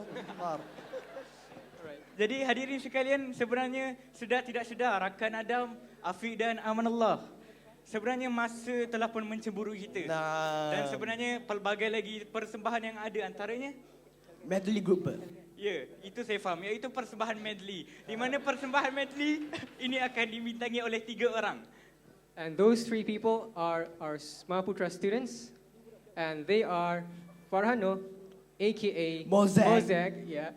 Jadi hadirin sekalian, sebenarnya sedar tidak sedar rakan Adam, Afiq dan Amanullah, sebenarnya masa telah pun mencemburu kita. Dan sebenarnya pelbagai lagi persembahan yang ada, antaranya medley group. Ya, itu saya faham, iaitu persembahan medley. Di mana persembahan medley ini akan dimintangi oleh 3 orang. And those 3 people are our Semalam Putra students, and they are Farhano, aka Mozak, yeah,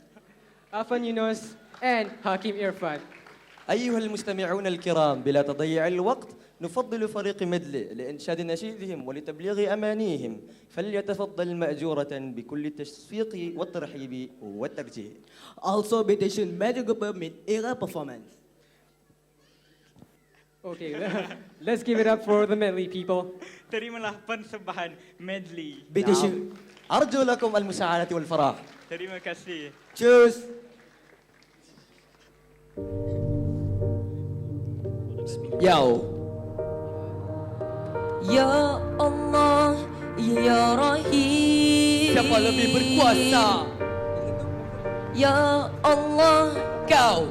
Afan Yunus, and Hakim Irfan. أيها المستمعون الكرام بلا تضييع الوقت نفضل فريق مدلي لإنشاد نشيدهم ولتبليغ أمانيهم فليتفضل مأجورة بكل التشفيق والترحيب والتبجيل. Also invitation Medley Group mid-era performance. Okay, let's give it up for the medley people. Terimalah persembahan medley. نعم. أرجو لكم المساعدة والفرح. Terima kasih. Cheers. Yo. Ya Allah, Ya Rahim. Siapa lebih berkuasa? Ya Allah, Kau.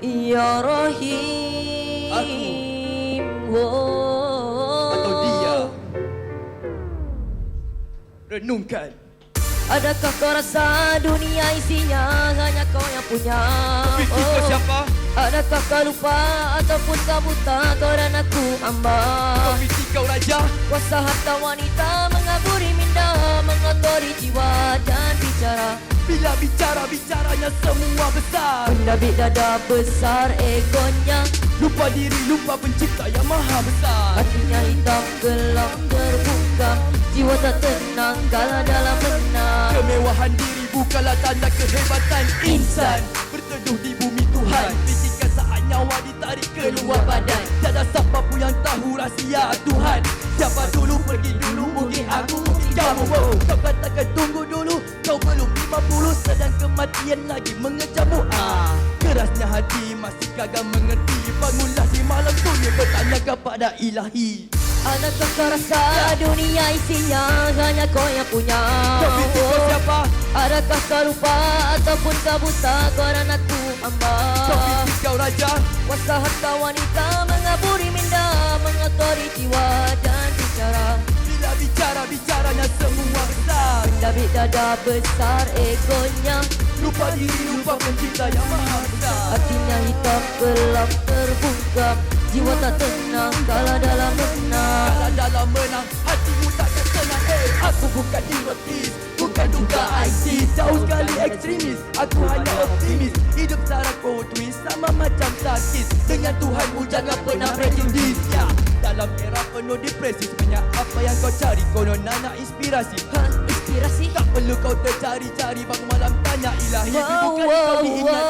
Ya Rahim. Aku. Atau dia. Renungkan. Adakah kau rasa dunia isinya hanya kau yang punya? Kau siapa? Adakah kau lupa ataupun kau buta, kau dan aku hamba? Kau fikir kau raja? Kuasa harta wanita mengaburi minda, mengotori jiwa dan bicara. Bila bicaranya semua besar. Benda dada besar egonya, lupa diri, lupa pencipta yang maha besar. Hatinya hitam gelap terbungkam, jiwa tak tenang kala dalam benar. Kemewahan diri bukanlah tanda kehebatan insan. Berteduh di bumi Tuhan, fikirkan saat nyawa ditarik keluar badan. Tiada siapa pun yang tahu rahsia Tuhan. Siapa dulu pergi dulu, mungkin aku, mungkin kamu. Kau katakan tunggu dulu, kau belum 50, sedang kematian lagi mengejarmu. Kerasnya hati masih kagak mengerti. Bangunlah di malam sunyi, bertanya kepada ilahi. Adakah kau rasa dunia isinya hanya kau yang punya? Kau fikir kau siapa? Adakah kau lupa ataupun kau buta, kau dan aku hamba? Kau fikir kau raja? Kuasa harta wanita mengaburi minda, mengotori jiwa dan bicara. Bila bicaranya semua besar. Benda dada besar egonya, lupa diri, lupa pencipta yang maha besar. Hatinya hitam gelap terbungkam, jiwa tak tenang kala dalam menang. Kala dalam menang, hatimu takkan tenang. Aku bukan hipnotis, bukan duga ISIS, jauh sekali ekstremis. Aku hanya optimis, hidup secara twist sama macam sakit. Dengan Tuhanmu jangan pernah prejudis. Ya, dalam era penuh depresi, sebenarnya apa yang kau cari? Konon nana inspirasi. Inspirasi? Tak perlu kau tercari-cari, bangun malam tanya ilahi. Bukan kau diingat,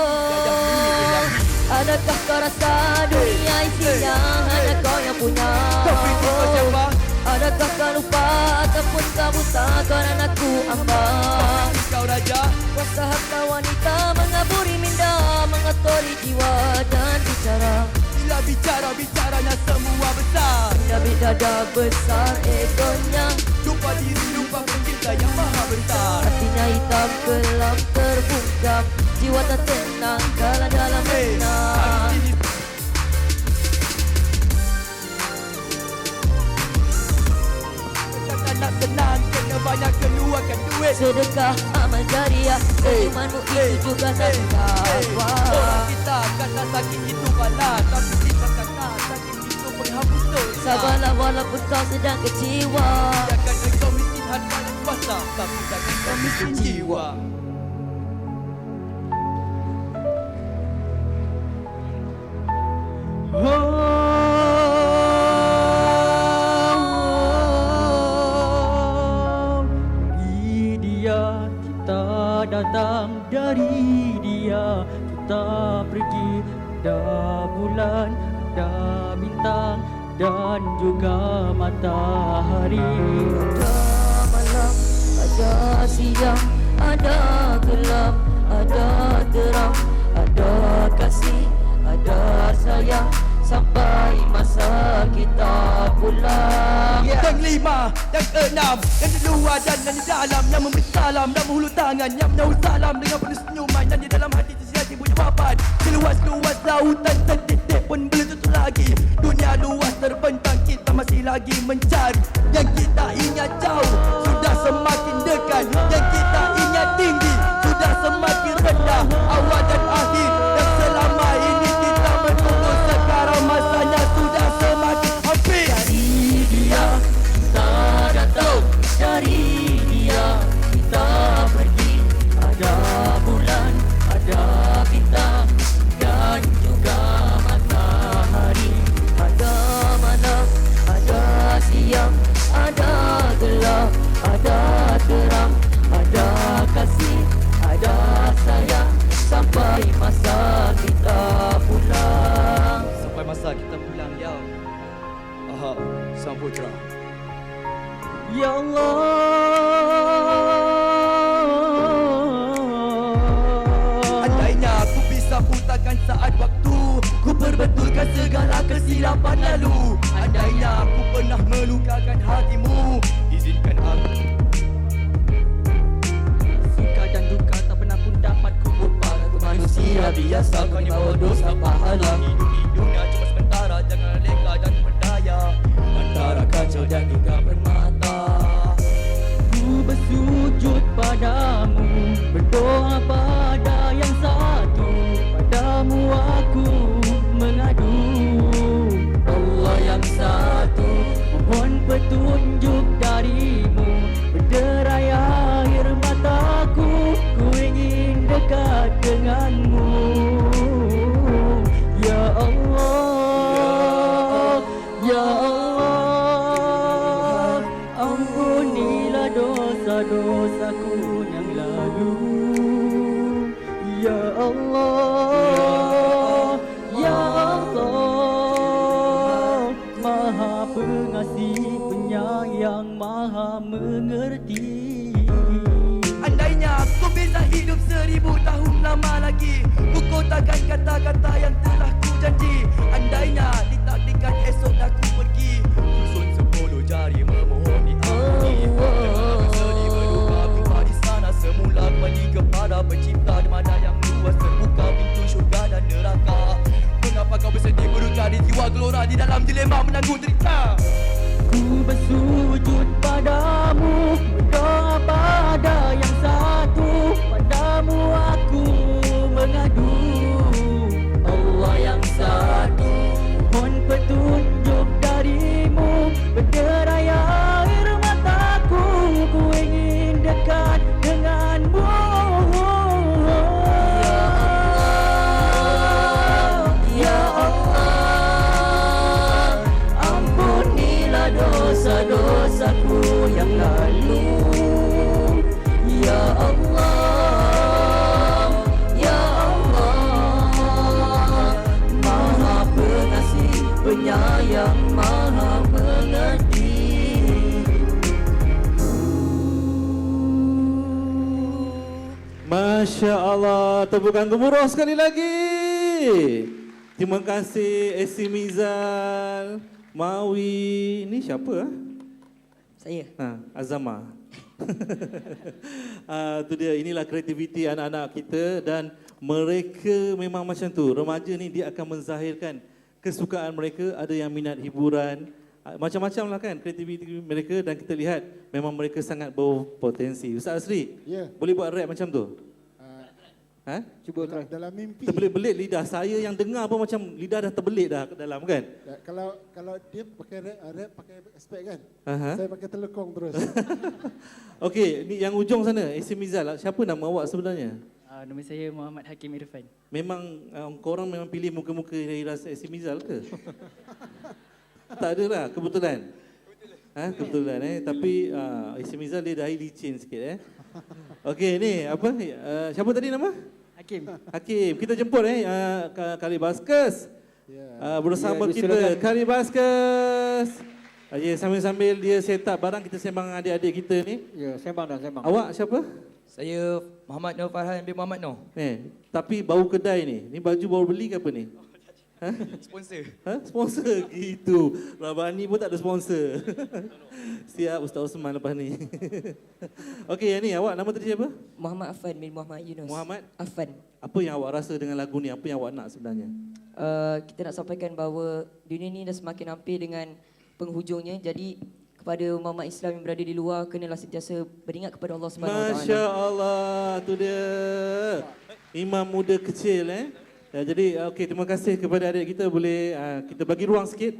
adakah kau rasa dunia isinya hanya kau yang punya? Kau fikir kau siapa? Adakah kau lupa ataupun kau buta, kau dan aku hamba? Kau fikir kau raja? Kuasa harta wanita mengaburi minda, mengotori jiwa dan bicara. Bila bicaranya semua besar. Benda dada besar egonya, lupa diri, lupa pencipta yang maha besar. Hatinya hitam gelap terbungkam, jiwa tak tenang kala dalam benar. nak senang kena banyak keluarkan duit. Sedekah amal jariah, senyumanmu itu juga sedekah. Orang kita kata sakit itu bala, tapi kita kata sakit itu penghapus dosa. Sabarlah walaupun kau sedang kecewa. Jangan engkau miskin harta dan kuasa, tapi jangan kau miskin jiwa. Dari dia kita datang, dari dia kita pergi. Ada bulan, ada bintang dan juga matahari. Ada malam, ada siang, ada gelap, ada terang, ada kasih, ada sayang, sampai masa kita pulang. Yang lima, yang enam, yang di luar dan yang di dalam, yang memberi salam dan menghulur tangan, yang menyahut salam dengan penuh senyuman, dan di dalam hati tersirat ibu jawapan. Seluas-luas lautan setitik pun belum tutup lagi. Dunia luas terbentang, kita masih lagi mencari. Yang kita ingat jauh sudah semakin dekat, yang kita ingat tinggi sudah semakin rendah. Awal dan akhir yang selama ini kita menunggu, sekarang masanya sudah semakin hampir. Dari dia kita datang, dari dia kita pergi. Ada bulan, ada bintang dan juga matahari. Ada malam, ada siang, ada gelap, ada terang, ada kasih, ada sayang, sampai masa kita pulang. Sampai masa kita pulang, ya Sang Putra. Ya Allah, andainya aku bisa putakan saat waktu, ku perbetulkan segala kesilapan lalu. Andainya aku pernah melukakan hatimu, izinkan aku. Suka dan duka tak pernah pun dapat ku lupa. Aku manusia biasa, kau ni bawa dosa pahala. Hidup di dunia cuma sementara, jangan leka dan berdaya antara kacau dan juga permata. ku bersujud padamu, berdoa pada yang satu, padamu aku mengadu. Allah yang satu, mohon petunjuk darimu, berderai air mataku, ku ingin dekat denganmu. Ya Allah, Ya Allah, ampunilah dosa-dosaku yang lalu. Ya Allah, Ya Allah, Maha Pengasih, Penyayang, Maha Mengerti. Andainya aku bisa hidup 1000 tahun lama lagi, ku kotakan kata-kata yang telah ku janji. Andainya ditakdirkan esok dah ku pergi, susun 10 jari memohon diampuni. Dengan bersedih berduka berubah di sana semula, kembali kepada pencipta di mana yang luas, terbuka pintu syurga dan neraka. Mengapa kau bersedih berduka di jiwa gelora, di dalam dilema menanggung derita? Ku bersujud padamu, berdoa pada yang satu, padamu aku mengadu. Allah yang satu, mohon petunjuk darimu, berderai air mataku, ku ingin dekat denganmu. Ya Allah, ampunilah dosa-dosaku yang lalu. Ya Allah, Ya Allah, Maha Pengasih, Penyayang, Maha Mengerti. Masya Allah, tepukan gemuruh sekali lagi. Terima kasih AC Mizal, Mawi. Ini siapa? Saya. Azama. Itu dia, inilah kreativiti anak-anak kita dan mereka memang macam tu. Remaja ni dia akan menzahirkan kesukaan mereka. Ada yang minat hiburan, macam-macam lah kan kreativiti mereka dan kita lihat memang mereka sangat berpotensi. Ustaz Asri, boleh buat rap macam tu? Cuba try. Dalam mimpi. Terbelit-belit lidah. Saya yang dengar pun macam lidah dah terbelit dah ke dalam kan? Kalau dia pakai rap pakai aspek kan? Aha. Saya pakai telekong terus. Okey, ni yang ujung sana, Isim Mizal. Siapa nama awak sebenarnya? Nama saya Muhammad Hakim Irfan. Memang korang memang pilih muka-muka dari rasa Isim Mizal ke? Tak adalah, kebetulan. Kebetulan Tapi Isim Mizal dia dahi licin sikit Okey, ni apa? Siapa tadi nama? Hakim. Kita jemput Kali Baskers. Bersama kita Kali Baskers. Sambil-sambil dia set up barang, kita sembang adik-adik kita ni. Ya, sembang. Awak siapa? Saya Muhammad Nur Farhan bin Muhammad Nur. Tapi bau kedai ni. Ni baju baru beli ke apa ni? Sponsor. Sponsor gitu. Rabani pun tak ada sponsor. Siap Ustaz Osman lepas ni. Okey, yang ni awak nama tadi siapa? Muhammad Affan bin Muhammad Yunus. Muhammad Affan. Apa yang awak rasa dengan lagu ni? Apa yang awak nak sebenarnya? Kita nak sampaikan bahawa dunia ni dah semakin hampir dengan penghujungnya. Jadi kepada umat Islam yang berada di luar, kenalah sentiasa beringat kepada Allah Subhanahu Wa Taala. Masya Allah, tu dia. Imam muda kecil jadi okey, terima kasih kepada adik kita. Boleh kita bagi ruang sikit.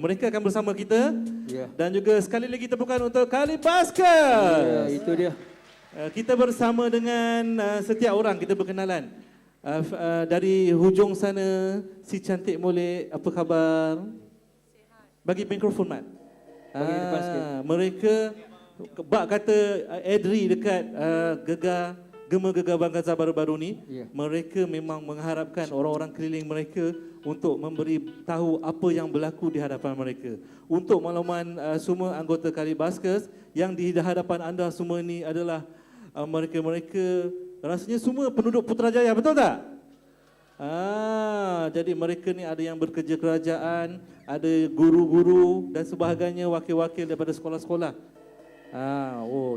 Mereka akan bersama kita. Dan juga sekali lagi tepukan untuk Kali Baskers. Itu dia. Kita bersama dengan setiap orang kita berkenalan. Dari hujung sana, si cantik molek, apa khabar? Bagi mikrofon Mat. Mereka bak kata Adri dekat Gema Gegar Bangsa baru-baru ni, mereka memang mengharapkan orang-orang keliling mereka untuk memberi tahu apa yang berlaku di hadapan mereka. Untuk makluman semua anggota Kali Baskers yang di hadapan anda semua ni adalah mereka-mereka rasanya semua penduduk Putrajaya, betul tak? Jadi mereka ni ada yang bekerja kerajaan, ada guru-guru dan sebagainya, wakil-wakil daripada sekolah-sekolah.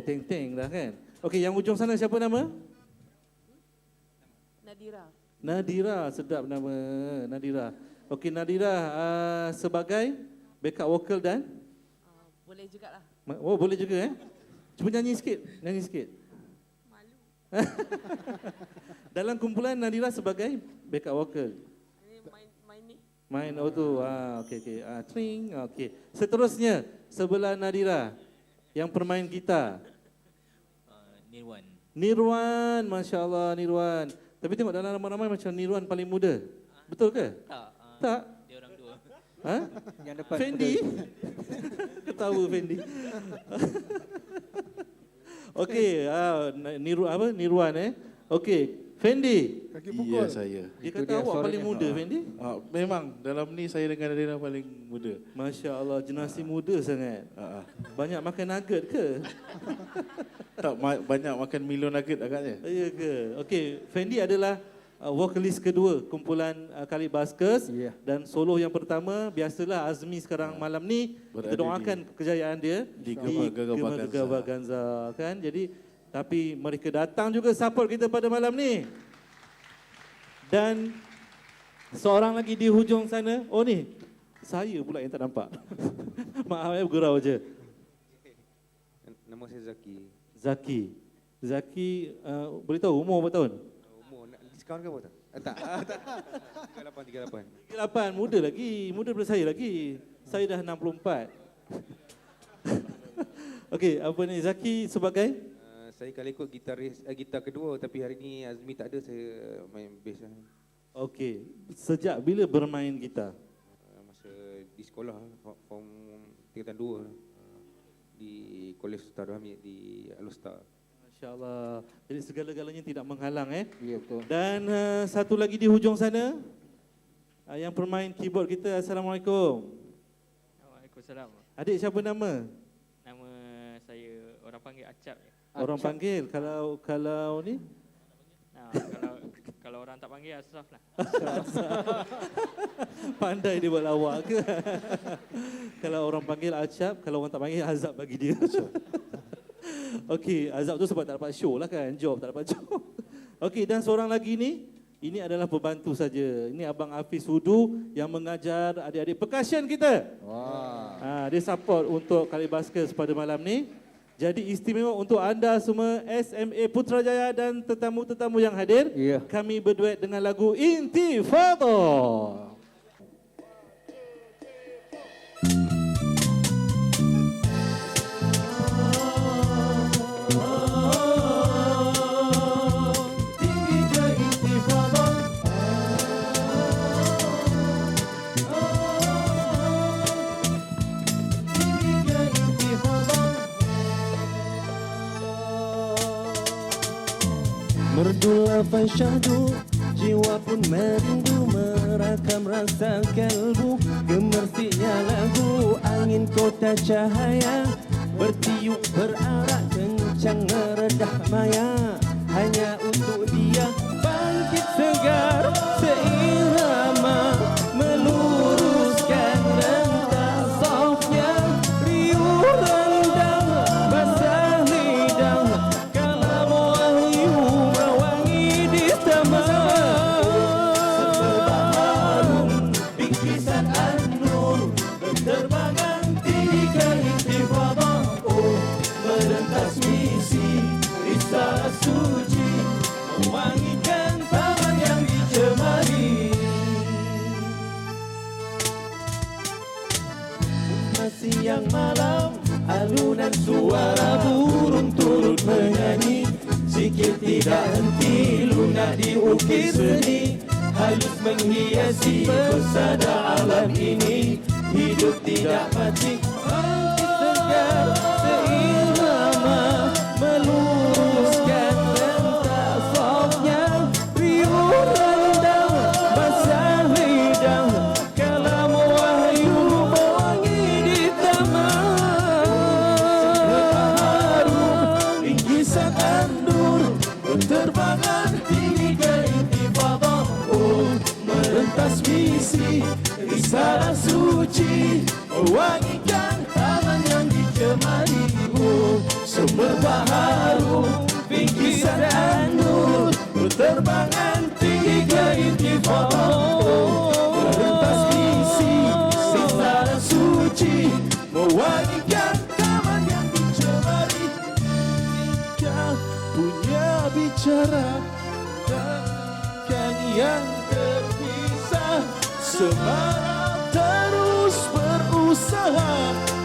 Teng-teng dah kan. Okey, yang ujung sana siapa nama? Nadira, sedap nama Nadira. Okey, Nadira sebagai backup vocal dan? Boleh jugalah. Boleh juga Cuba nyanyi sikit. Malu. Dalam kumpulan Nadira sebagai backup vocal. Main tu. Okey. Tring. Okey. Seterusnya sebelah Nadira yang permain gitar. Nirwan, Masya Allah Nirwan. Tapi tengok dalam ramai-ramai macam Nirwan paling muda. Betul ke? Tak. Dia orang dua. Yang depan. Fendi? Ketawa Fendi. Okey, Nirwan Okey, Fendi. Ya, saya. Dia kata awak paling muda, Fendi? Memang dalam ni saya dengan Nadira paling muda. Masya Allah, generasi muda sangat. Banyak makan nugget ke? Tak, banyak makan Milo nugget agaknya. Ya ke? Okey, Fendi adalah vokalis kedua kumpulan Kali Baskers dan solo yang pertama biasalah Azmi sekarang malam ni kita doakan kejayaan dia di Gema Gegar Baganza kan. Jadi tapi mereka datang juga support kita pada malam ni. Dan seorang lagi di hujung sana. Oh ni, saya pula yang tak nampak. Maaf gurau je. Nama saya Zaki. Zaki, boleh tahu umur berapa tahun? Umur, nak diskaun ke apa tak? Tak. 38. 38, muda lagi. Muda daripada saya lagi. Saya dah 64. Okey, apa ni Zaki sebagai? Saya kali ikut gitar kedua, tapi hari ni Azmi tak ada, saya main bass. Okey, sejak bila bermain gitar? Masa di sekolah, form tingkatan 2 di Kolej Sultan Hamid di Al-Usta. Masya-Allah. Jadi segala-galanya tidak menghalang Ya, betul. Dan satu lagi di hujung sana yang permain keyboard kita. Assalamualaikum. Waalaikumsalam. Adik siapa nama? Nama saya orang panggil Acap. Orang panggil kalau ni? Kalau orang tak panggil Asraf lah. Pandai dia buat lawak ke? Kalau orang panggil Acap, kalau orang tak panggil Azab bagi dia. Okey, Azab tu sebab tak dapat show lah kan, job tak dapat job. Okey, dan seorang lagi ni, ini adalah pembantu saja. Ini Abang Hafiz Hudu yang mengajar adik-adik percussion kita. Dia support untuk Kalibaskers pada malam ni. Jadi istimewa untuk anda semua SMA Putrajaya dan tetamu-tetamu yang hadir. Kami berduet dengan lagu Intifada. Merdulah fasyahdu, jiwa pun merindu merakam rasa kalbu. Gemersiknya lagu, angin kota cahaya bertiup berarak kencang meredah maya. Hanya untuk dia bangkit segar seirama, meluruskan rentak softnya. Riuh rendang basah lidah, kalam wahyu mewangi di taman. Seberbaharum bingkisan an-nur, berterbangan tiga intifada. Oh, merentas misi risalah suci, mewangikan taman yang dicemari. Siang malam alunan suara burung turut menyanyi, zikir tidak henti lunak diukir seni, halus menghiasi pesada alam ini. Hidup tidak mati, bangkit segar seirama, meluruskan rentak softnya. Riuh rendang basah lidah, kalam wahyu mewangi di taman. Harum bingkisan an-nur, berterbangan tinggi ke intifada. Oh, merentas misi risalah suci, mewangikan taman yang dicemari. Oh, sumber baharu bingkisan an-nur, berterbangan tinggi ke intifada. Oh, merentas misi risalah suci, mewangikan taman yang dicemari. Jika punya bicara takkan yang terpisah, Semara terus berusaha,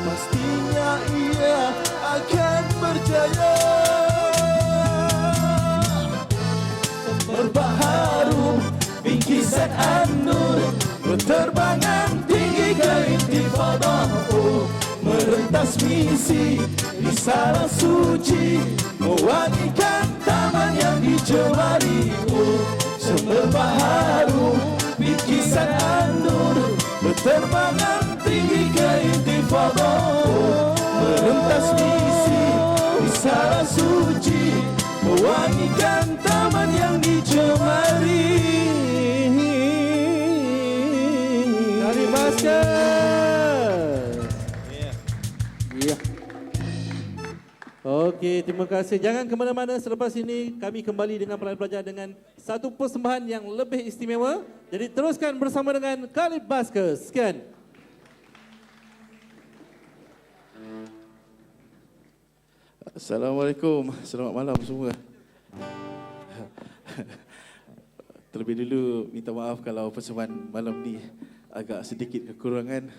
pastinya ia akan berjaya. Berbaharu bingkisan an-nur, berterbangan tinggi ke intifada. Oh, merentas misi risalah suci, mewangikan taman yang dicemari. Oh, berbaharu bingkisan an-nur, berterbangan tinggi ke intifada. Oh, merentas misi risalah suci, mewangikan taman yang dicemari. Kalibaskers. Okey, terima kasih. Jangan ke mana-mana, selepas ini kami kembali dengan pelajar-pelajar dengan satu persembahan yang lebih istimewa. Jadi teruskan bersama dengan Kalibaskers. Sekian. Assalamualaikum. Selamat malam semua. Terlebih dulu minta maaf kalau persembahan malam ni agak sedikit kekurangan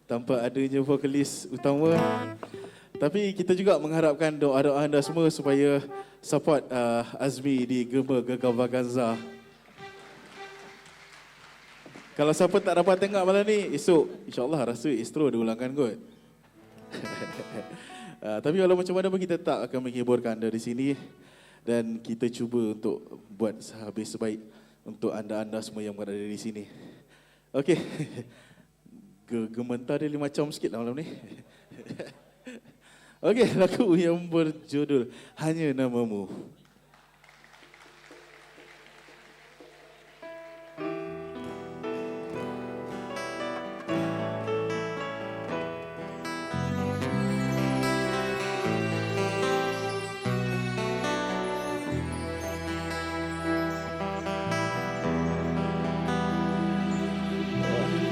tanpa adanya vokalis utama. Tapi kita juga mengharapkan doa-doa anda semua supaya support Azmi di Gema Gegar Vaganza. Kalau siapa tak dapat tengok malam ni, esok insyaAllah rasa Astro ada ulangan kot. Tapi walau macam mana pun kita tak akan menghiburkan anda di sini. Dan kita cuba untuk buat sehabis sebaik untuk anda-anda semua yang berada di sini. Okey. Gementar dia 5 macam sikit lah malam ni. Okey, lagu yang berjudul Hanya Namamu.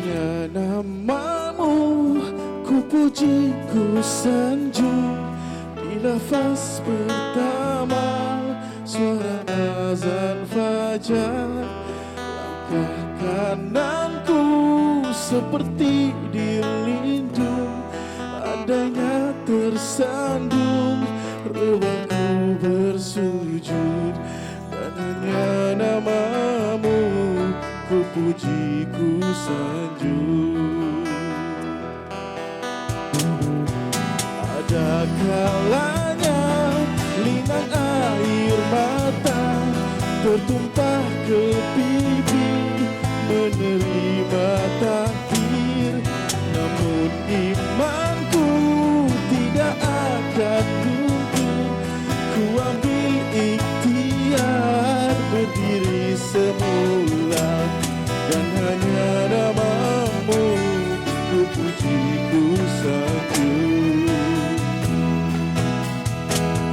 Hanya namamu ku puji ku sanjung di nafas pertama suara azan fajar. Langkah kananku seperti dilindung, adanya tersandung rebahku bersujud, dan hanya namamu ku puji ku sanjung. Ada kalanya linang air mata tertumpah ke pipi menerima takdir, namun imanku tidak akan luntur. Ku ambil ikhtiar berdiri semula, dan hanya namamu ku puji ku sanjung.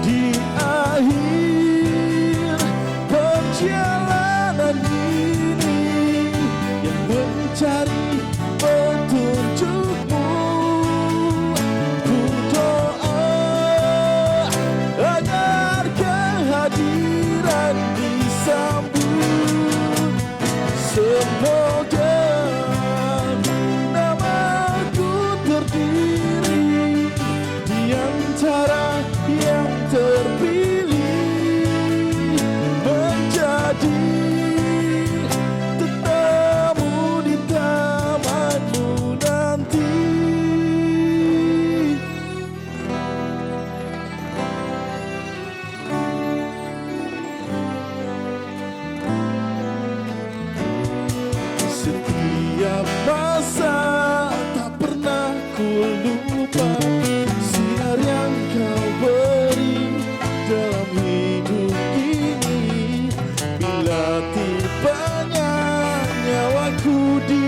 Di akhir perjalanan ini yang mencari petunjukmu, ku doa agar kehadiran disambut. Semoga namaku terdiri di antara yang terpilih, menjadi tetamu di tamanmu nanti. Setiap masa tak pernah ku lupa sinar yang kau beri dalam hidup ini. Bila tibanya nyawaku di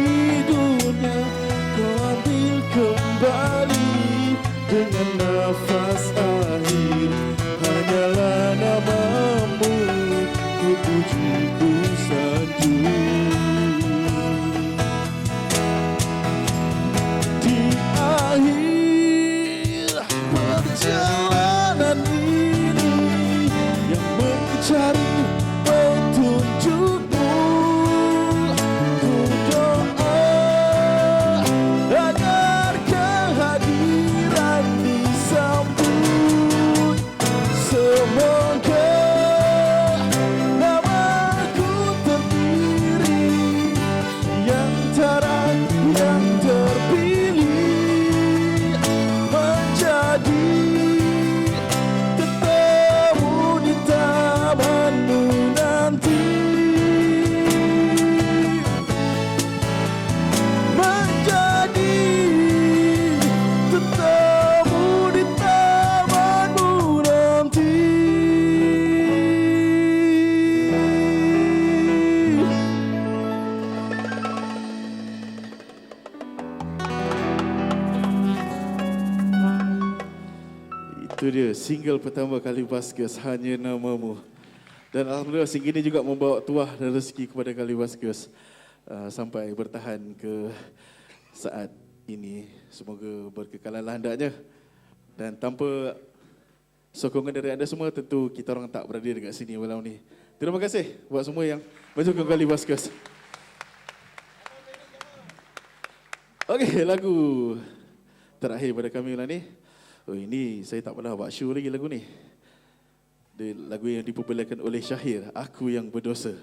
dunia, kau ambil kembali dengan nafas akhir. Hanyalah namamu ku puji ku sanjung. Di akhir perjalanan ini yang mencari petunjukmu, ku doa agar kehadiran disambut. Semoga namaku terdiri di antara yang terpilih, menjadi tetamu di tamanmu nanti. Menjadi tetamu di tamanmu nanti. Itu dia single pertama Kalibaskeus, Hanya Namamu. Dan alhamdulillah single ini juga membawa tuah dan rezeki kepada Kalibaskeus sampai bertahan ke saat ini. Semoga berkekalan hendaknya. Dan tanpa sokongan dari anda semua, tentu kita orang tak berada dekat sini malam ni. Terima kasih buat semua yang menyokong Kalibaskeus. Okey, lagu terakhir pada kami malam ni. Oh, ini saya tak pernah buat show lagi lagu ni. Dia lagu yang dipopularkan oleh Syahir, Aku Yang Berdosa.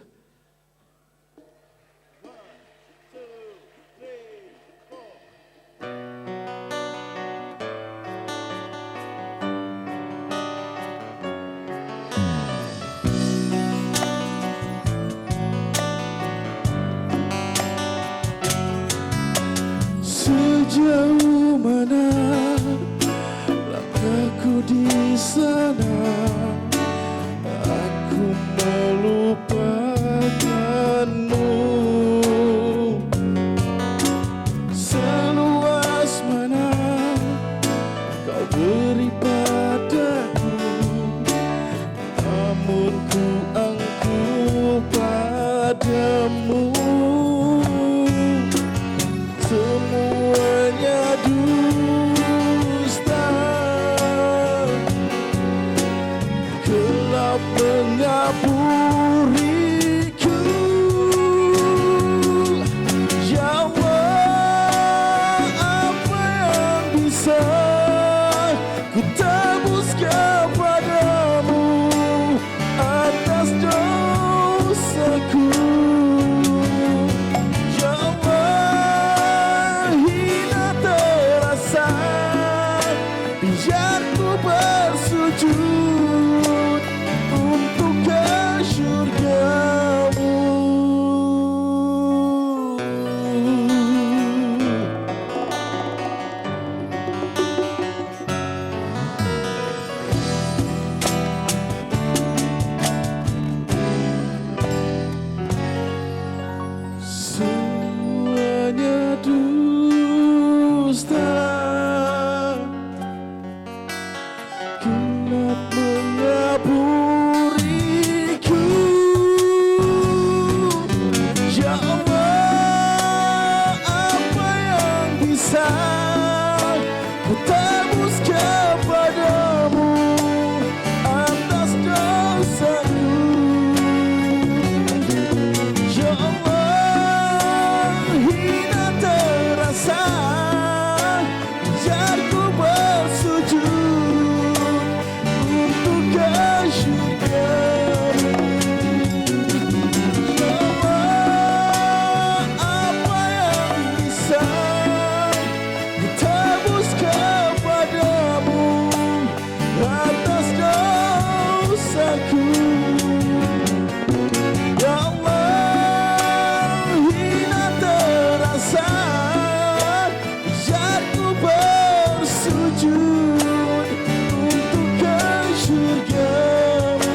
Sejauh mana langkahku di sana, aku melupakan bisa ku tebus kepadamu atas dosaku. Ya Allah, hina terasa biar ku bersujud untuk ke syurgamu. Semuanya dusta, gelap mengaburiku. Ya Allah, apa yang bisa ku tebus kepadamu atas dosaku. Ya Allah, hina terasa biar ku bersujud untuk ke syurgamu. Ya Allah, apa yang bisa ku tebus kepadamu atas dosaku. Ya Allah, hina terasa biar ku bersujud untuk ke syurgamu.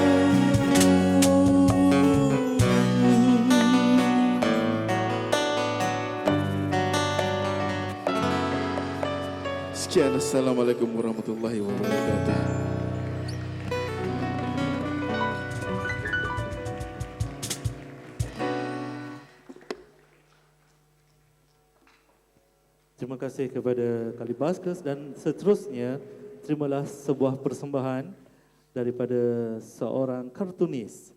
Sekian, Assalamualaikum warahmatullahi wabarakatuh. Terima kasih kepada Kalibaskas dan seterusnya terimalah sebuah persembahan daripada seorang kartunis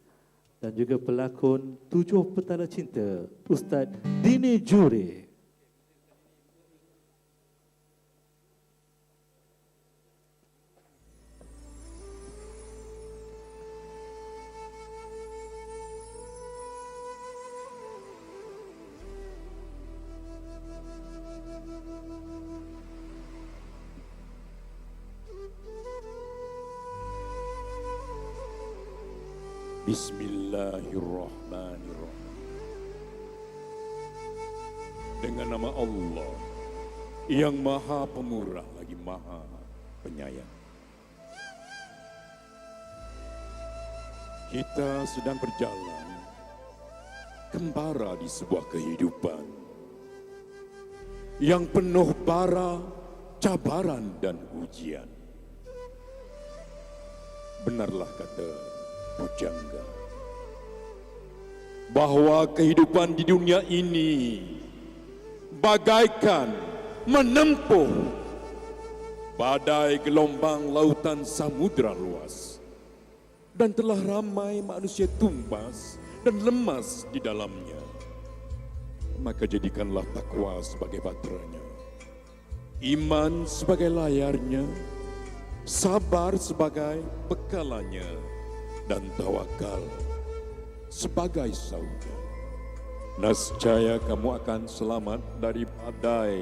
dan juga pelakon 7 Petala Cinta, Ustaz Dini Juri. Bismillahirrahmanirrahim. Dengan nama Allah yang Maha Pemurah lagi Maha Penyayang. Kita sedang berjalan kembara di sebuah kehidupan yang penuh bara, cabaran dan ujian. Benarlah kata pujangga bahwa kehidupan di dunia ini bagaikan menempuh badai gelombang lautan samudra luas, dan telah ramai manusia tumbas dan lemas di dalamnya. Maka jadikanlah takwa sebagai baterainya, iman sebagai layarnya, sabar sebagai bekalannya, dan tawakal sebagai saunya. Nascaya kamu akan selamat dari badai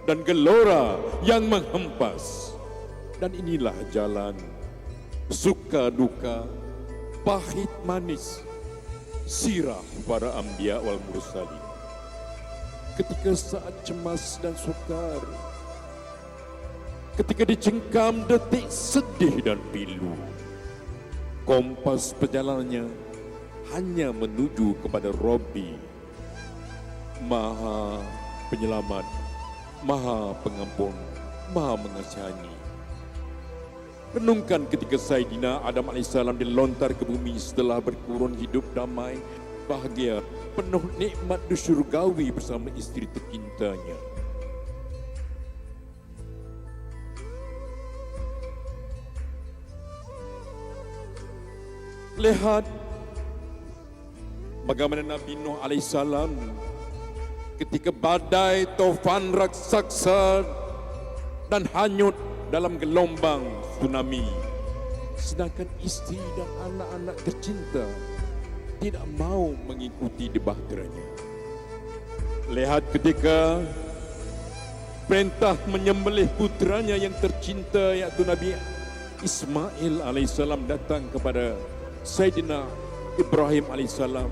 dan gelora yang menghempas. Dan inilah jalan suka duka, pahit manis, sirah para anbiya wal mursalin. Ketika saat cemas dan sukar, ketika dicengkam detik sedih dan pilu, kompas perjalanannya hanya menuju kepada Robbi, Maha Penyelamat, Maha Pengampun, Maha Mengasihani. Renungkan ketika Sayyidina Adam AS dilontar ke bumi setelah berkurun hidup damai, bahagia, penuh nikmat di syurgawi bersama istri tercintanya. Lihat bagaimana Nabi Nuh alaihissalam ketika badai tofan raksasa dan hanyut dalam gelombang tsunami. Sedangkan istri dan anak-anak tercinta tidak mau mengikuti debahteranya. Lihat ketika perintah menyembelih putranya yang tercinta iaitu Nabi Ismail alaihissalam datang kepada Sayyidina Ibrahim alaihissalam.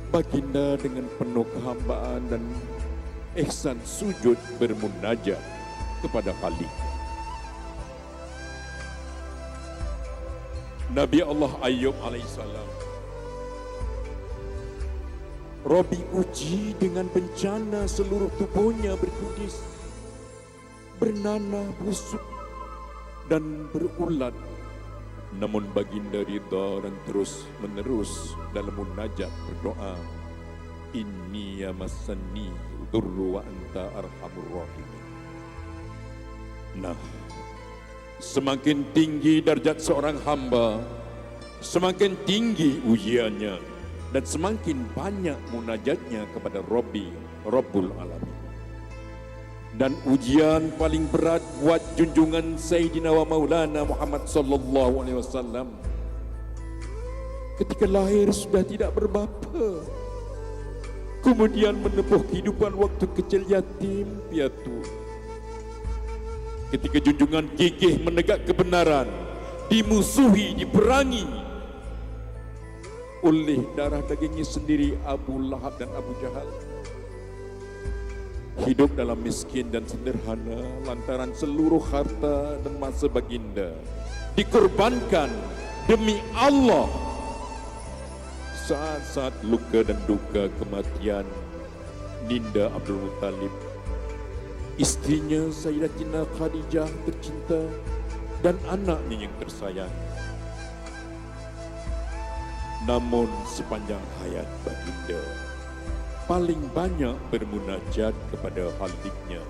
Baginda dengan penuh kehambaan dan ihsan sujud bermunajat kepada Khalik. Nabi Allah Ayub alaihissalam, Robi uji dengan bencana seluruh tubuhnya berkudis, bernanah busuk dan berulat. Namun baginda ridha dan terus menerus dalam munajat berdoa, Inni yamassani durru wa anta arhamur rahimin. Nah, semakin tinggi darjat seorang hamba, semakin tinggi ujiannya dan semakin banyak munajatnya kepada Rabbul Alamin. Dan ujian paling berat buat junjungan Sayyidina wa Maulana Muhammad sallallahu alaihi wasallam ketika lahir sudah tidak berbapa, kemudian menempuh kehidupan waktu kecil yatim piatu. Ketika junjungan gigih menegak kebenaran, dimusuhi, diperangi oleh darah dagingnya sendiri Abu Lahab dan Abu Jahal. Hidup dalam miskin dan sederhana lantaran seluruh harta dan masa baginda dikorbankan demi Allah. Saat-saat luka dan duka kematian Ninda Abdul Muttalib, istrinya Sayyidatina Khadijah tercinta dan anaknya yang tersayang. Namun sepanjang hayat baginda paling banyak bermunajat kepada Khaliknya.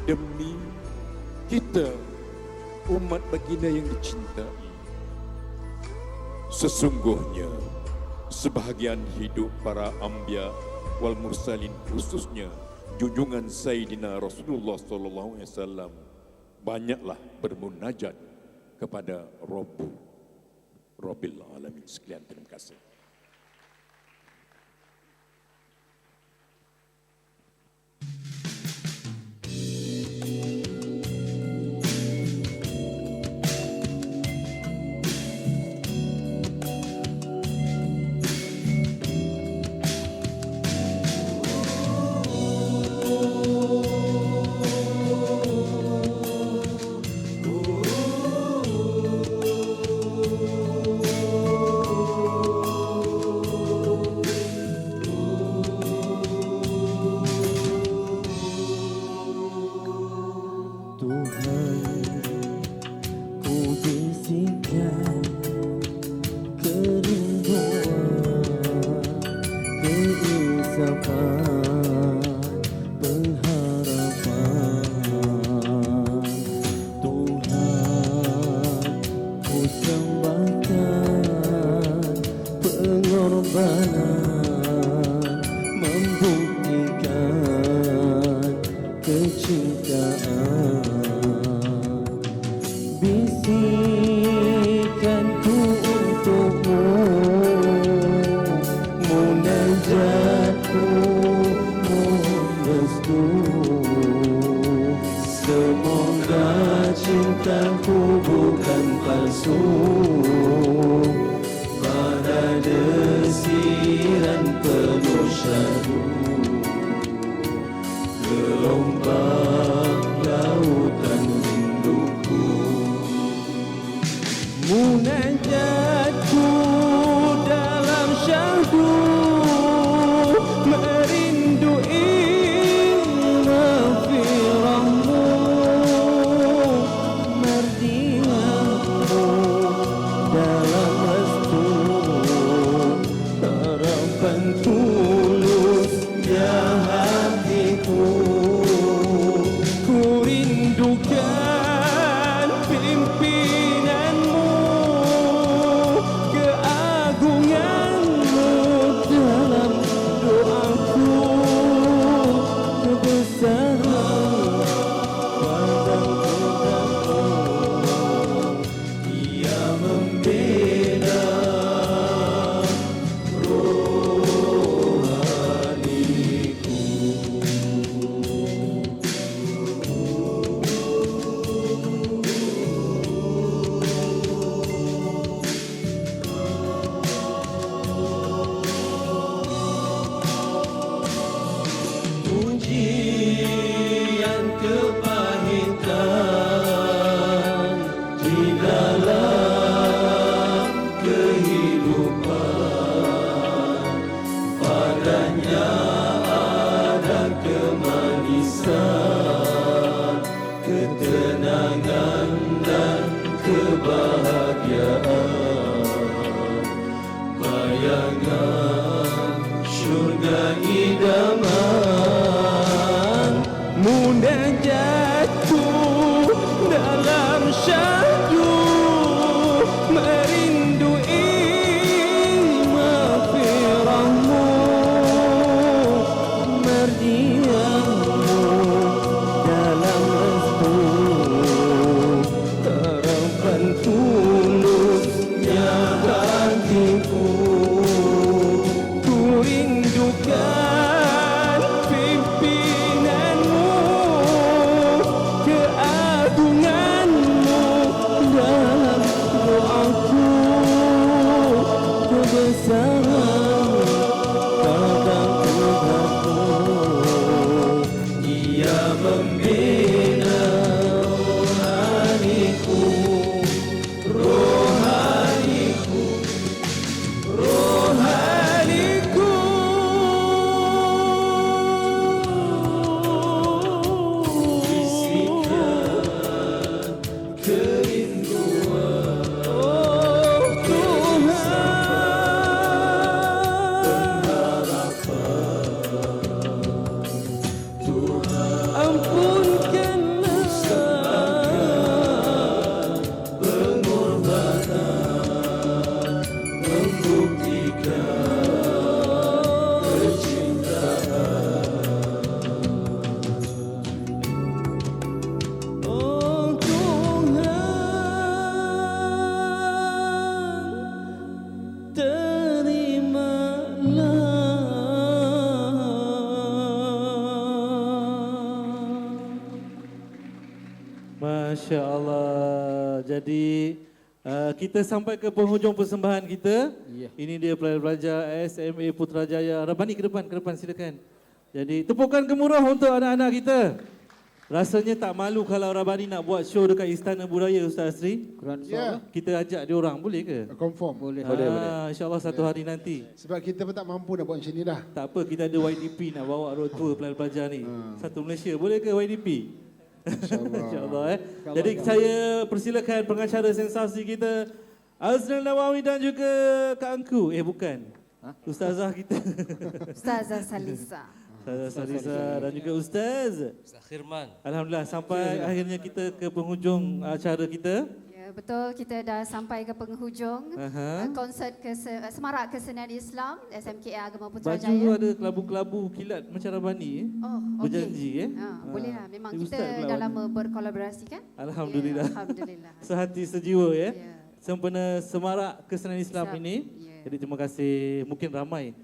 Demi kita, umat baginda yang dicintai. Sesungguhnya, sebahagian hidup para anbiya wal mursalin, khususnya junjungan Sayyidina Rasulullah sallallahu alaihi wasallam, banyaklah bermunajat kepada Rabbil Alamin. Sekian, terima kasih. munajatku dalam syahdu merindui maghfirahmu merdiamu dalam restu harapan tulusnya hatiku ku rindukan pimpinanmu keagunganmu dalam doaku kebesaran pada Tuhanku ia membina rohaniku rohaniku rohaniku bisikan kerinduan oh Tuhan ampunkanlah pengorbanan membuktikan kecintaan oh Tuhan terimalah. Masya Allah. Jadi kita sampai ke penghujung persembahan kita. Ini dia pelajar-pelajar SMA Putrajaya. Rabani ke depan silakan. Jadi tepukan gemuruh untuk anak-anak kita. Rasanya tak malu kalau Rabani nak buat show dekat Istana Budaya Ustaz Asri. Ya. Kita ajak dia orang, boleh ke? Confirm. Boleh. InsyaAllah satu hari nanti. Sebab kita pun tak mampu nak buat macam ni dah. Tak apa, kita ada YDP nak bawa road tour pelajar-pelajar ni. Satu Malaysia, boleh ke YDP? InsyaAllah. Jadi saya persilakan pengacara sensasi kita Azril Nawawi dan juga Kak Angku. Bukan. Ustazah kita. Ustazah Salisa. Ustazah Salisa dan juga Ustaz Khirman. Alhamdulillah sampai akhirnya kita ke penghujung acara kita. Ya, betul, kita dah sampai ke penghujung konsert Semarak Kesenian Islam SMKA Agama Putrajaya. Baju ada kelabu-kelabu kilat macam Rabani. Oh, okey. Berjanji Boleh lah, memang Ustaz kita pula dah Rabani. lama berkolaborasi kan? Alhamdulillah. Ya, Alhamdulillah. Sehati sejiwa ya. Sempena Semarak Kesenian Islam ini. Jadi terima kasih. Mungkin ramai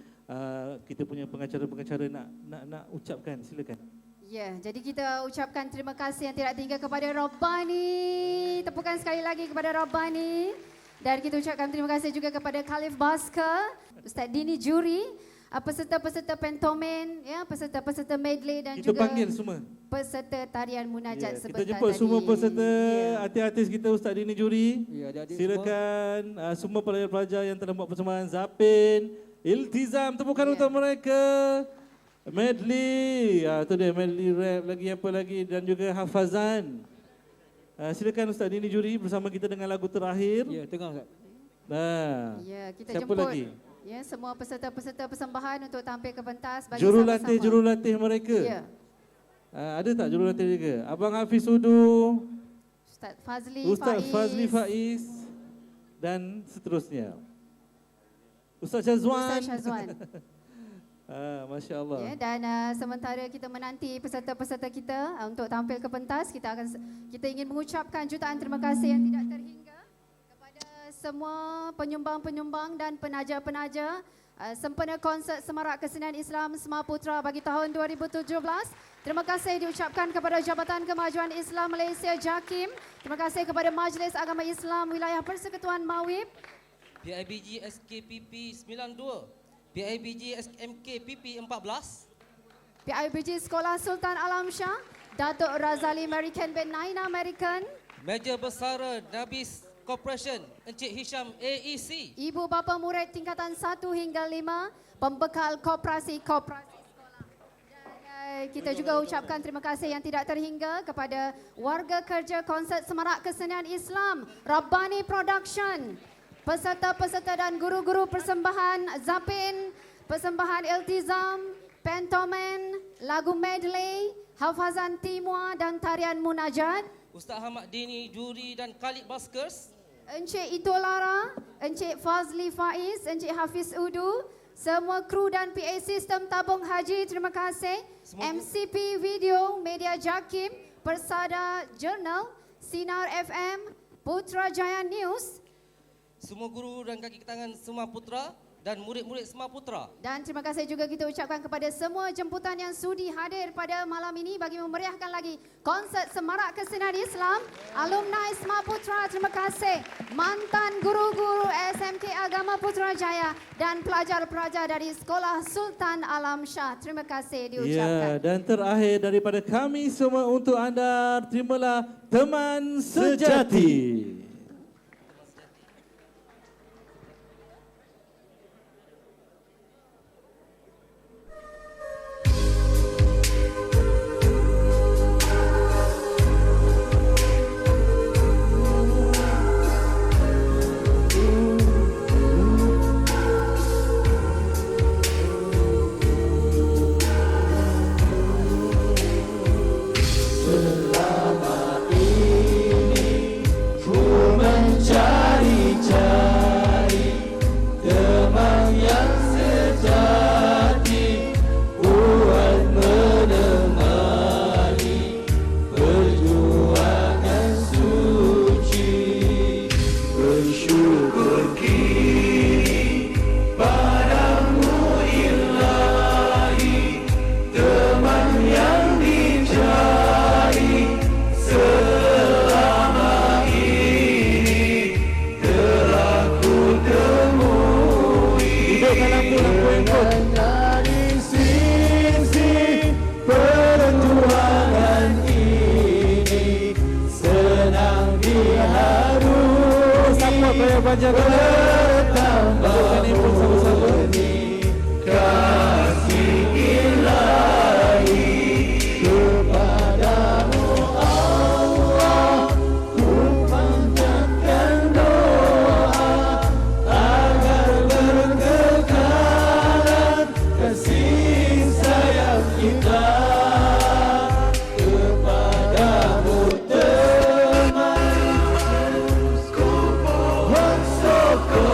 kita punya pengacara-pengacara nak ucapkan, silakan. Ya, jadi kita ucapkan terima kasih yang tidak tinggal kepada Rabbani. Tepukan sekali lagi kepada Rabbani. Dan kita ucapkan terima kasih juga kepada Khalif Baska, Ustaz Dini Juri, peserta-peserta pentomen, ya, peserta-peserta medley dan Kita juga panggil semua. peserta tarian munajat sebentar Kita jemput tadi. semua peserta artis-artis kita Ustaz Dini Juri. adik-adik Silakan semua pelajar-pelajar yang telah buat persembahan Zapin, Iltizam, tepukan untuk mereka. Medley, tu dia medley rap lagi apa lagi dan juga hafazan. Silakan Ustaz Dini Juri bersama kita dengan lagu terakhir. Ya, tengah Ustaz. Ya, kita siapa jemput lagi? ya semua peserta-peserta persembahan untuk tampil ke pentas bagi Jurulatih mereka. Ya. Ada tak jurulatih juga? Abang Hafiz Sudu, Ustaz Fazli Ustaz Faiz. Fazli Faiz dan seterusnya. Ustaz Syazwan. Ustaz Syazwan. Masya Allah. Ya, dan sementara kita menanti peserta-peserta kita untuk tampil ke pentas, kita ingin mengucapkan jutaan terima kasih yang tidak terhingga kepada semua penyumbang-penyumbang dan penaja-penaja sempena konsert Semarak Kesenian Islam Semaputra bagi tahun 2017. Terima kasih diucapkan kepada Jabatan Kemajuan Islam Malaysia JAKIM. Terima kasih kepada Majlis Agama Islam Wilayah Persekutuan Mawib. PIBG SKPP 92, PIBG SMKPP 14, PIBG Sekolah Sultan Alam Shah, Datuk Razali American bin Naina American, Meja Besara Nabis Corporation, Encik Hisham AEC, Ibu bapa murid tingkatan 1 hingga 5, pembekal koperasi-koperasi sekolah. Dan kita juga ucapkan terima kasih yang tidak terhingga kepada warga kerja konsert Semarak Kesenian Islam, Rabbani Production, peserta-peserta dan guru-guru persembahan Zapin, persembahan Iltizam, pentomen, lagu medley, hafazan Timur dan tarian munajat. Ustaz Ahmad Dini, juri dan Khalid Baskers. Encik Ito Lara, Encik Fazli Faiz, Encik Hafiz Udu, semua kru dan PA Sistem Tabung Haji, terima kasih. MCP Video, Media Jakim, Persada Jurnal, Sinar FM, Putrajaya News. Semua guru dan kaki tangan Semar Putra dan murid-murid Semar Putra. Dan terima kasih juga kita ucapkan kepada semua jemputan yang sudi hadir pada malam ini bagi memeriahkan lagi konsert Semarak Kesenian Islam. Alumni Semar Putra, terima kasih. Mantan guru-guru SMK Agama Putrajaya dan pelajar-pelajar dari Sekolah Sultan Alam Shah. Terima kasih diucapkan. Ya, dan terakhir daripada kami semua untuk anda, terimalah Teman Sejati. Go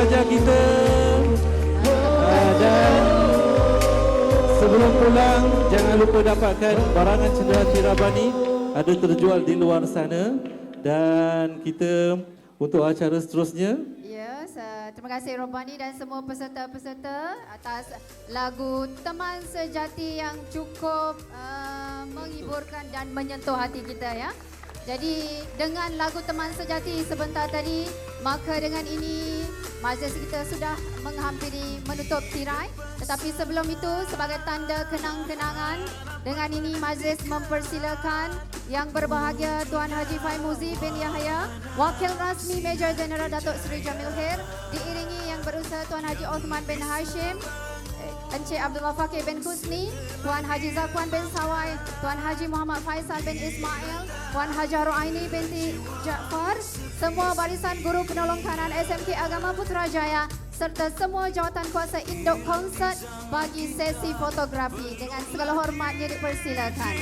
saja kita. Dan sebelum pulang, jangan lupa dapatkan barangan cenderawasih Rabbani ada terjual di luar sana. Dan kita untuk acara seterusnya, terima kasih Rabbani dan semua peserta-peserta atas lagu Teman Sejati yang cukup menghiburkan dan menyentuh hati kita ya. Jadi dengan lagu Teman Sejati sebentar tadi, maka dengan ini majlis kita sudah menghampiri menutup tirai. Tetapi sebelum itu sebagai tanda kenang-kenangan, dengan ini majlis mempersilakan yang berbahagia Tuan Haji Faimuzi bin Yahya, Wakil Rasmi Major Jeneral Datuk Seri Jamil Khair, diiringi yang berusaha Tuan Haji Osman bin Hashim, Encik Abdullah Fakir bin Husni, Tuan Haji Zakwan bin Sawai, Tuan Haji Muhammad Faisal bin Ismail, Tuan Haji Ruaini binti Jaafar, semua barisan guru penolong kanan SMK Agama Putrajaya serta semua jawatan kuasa induk konsert bagi sesi fotografi. Dengan segala hormatnya dipersilakan.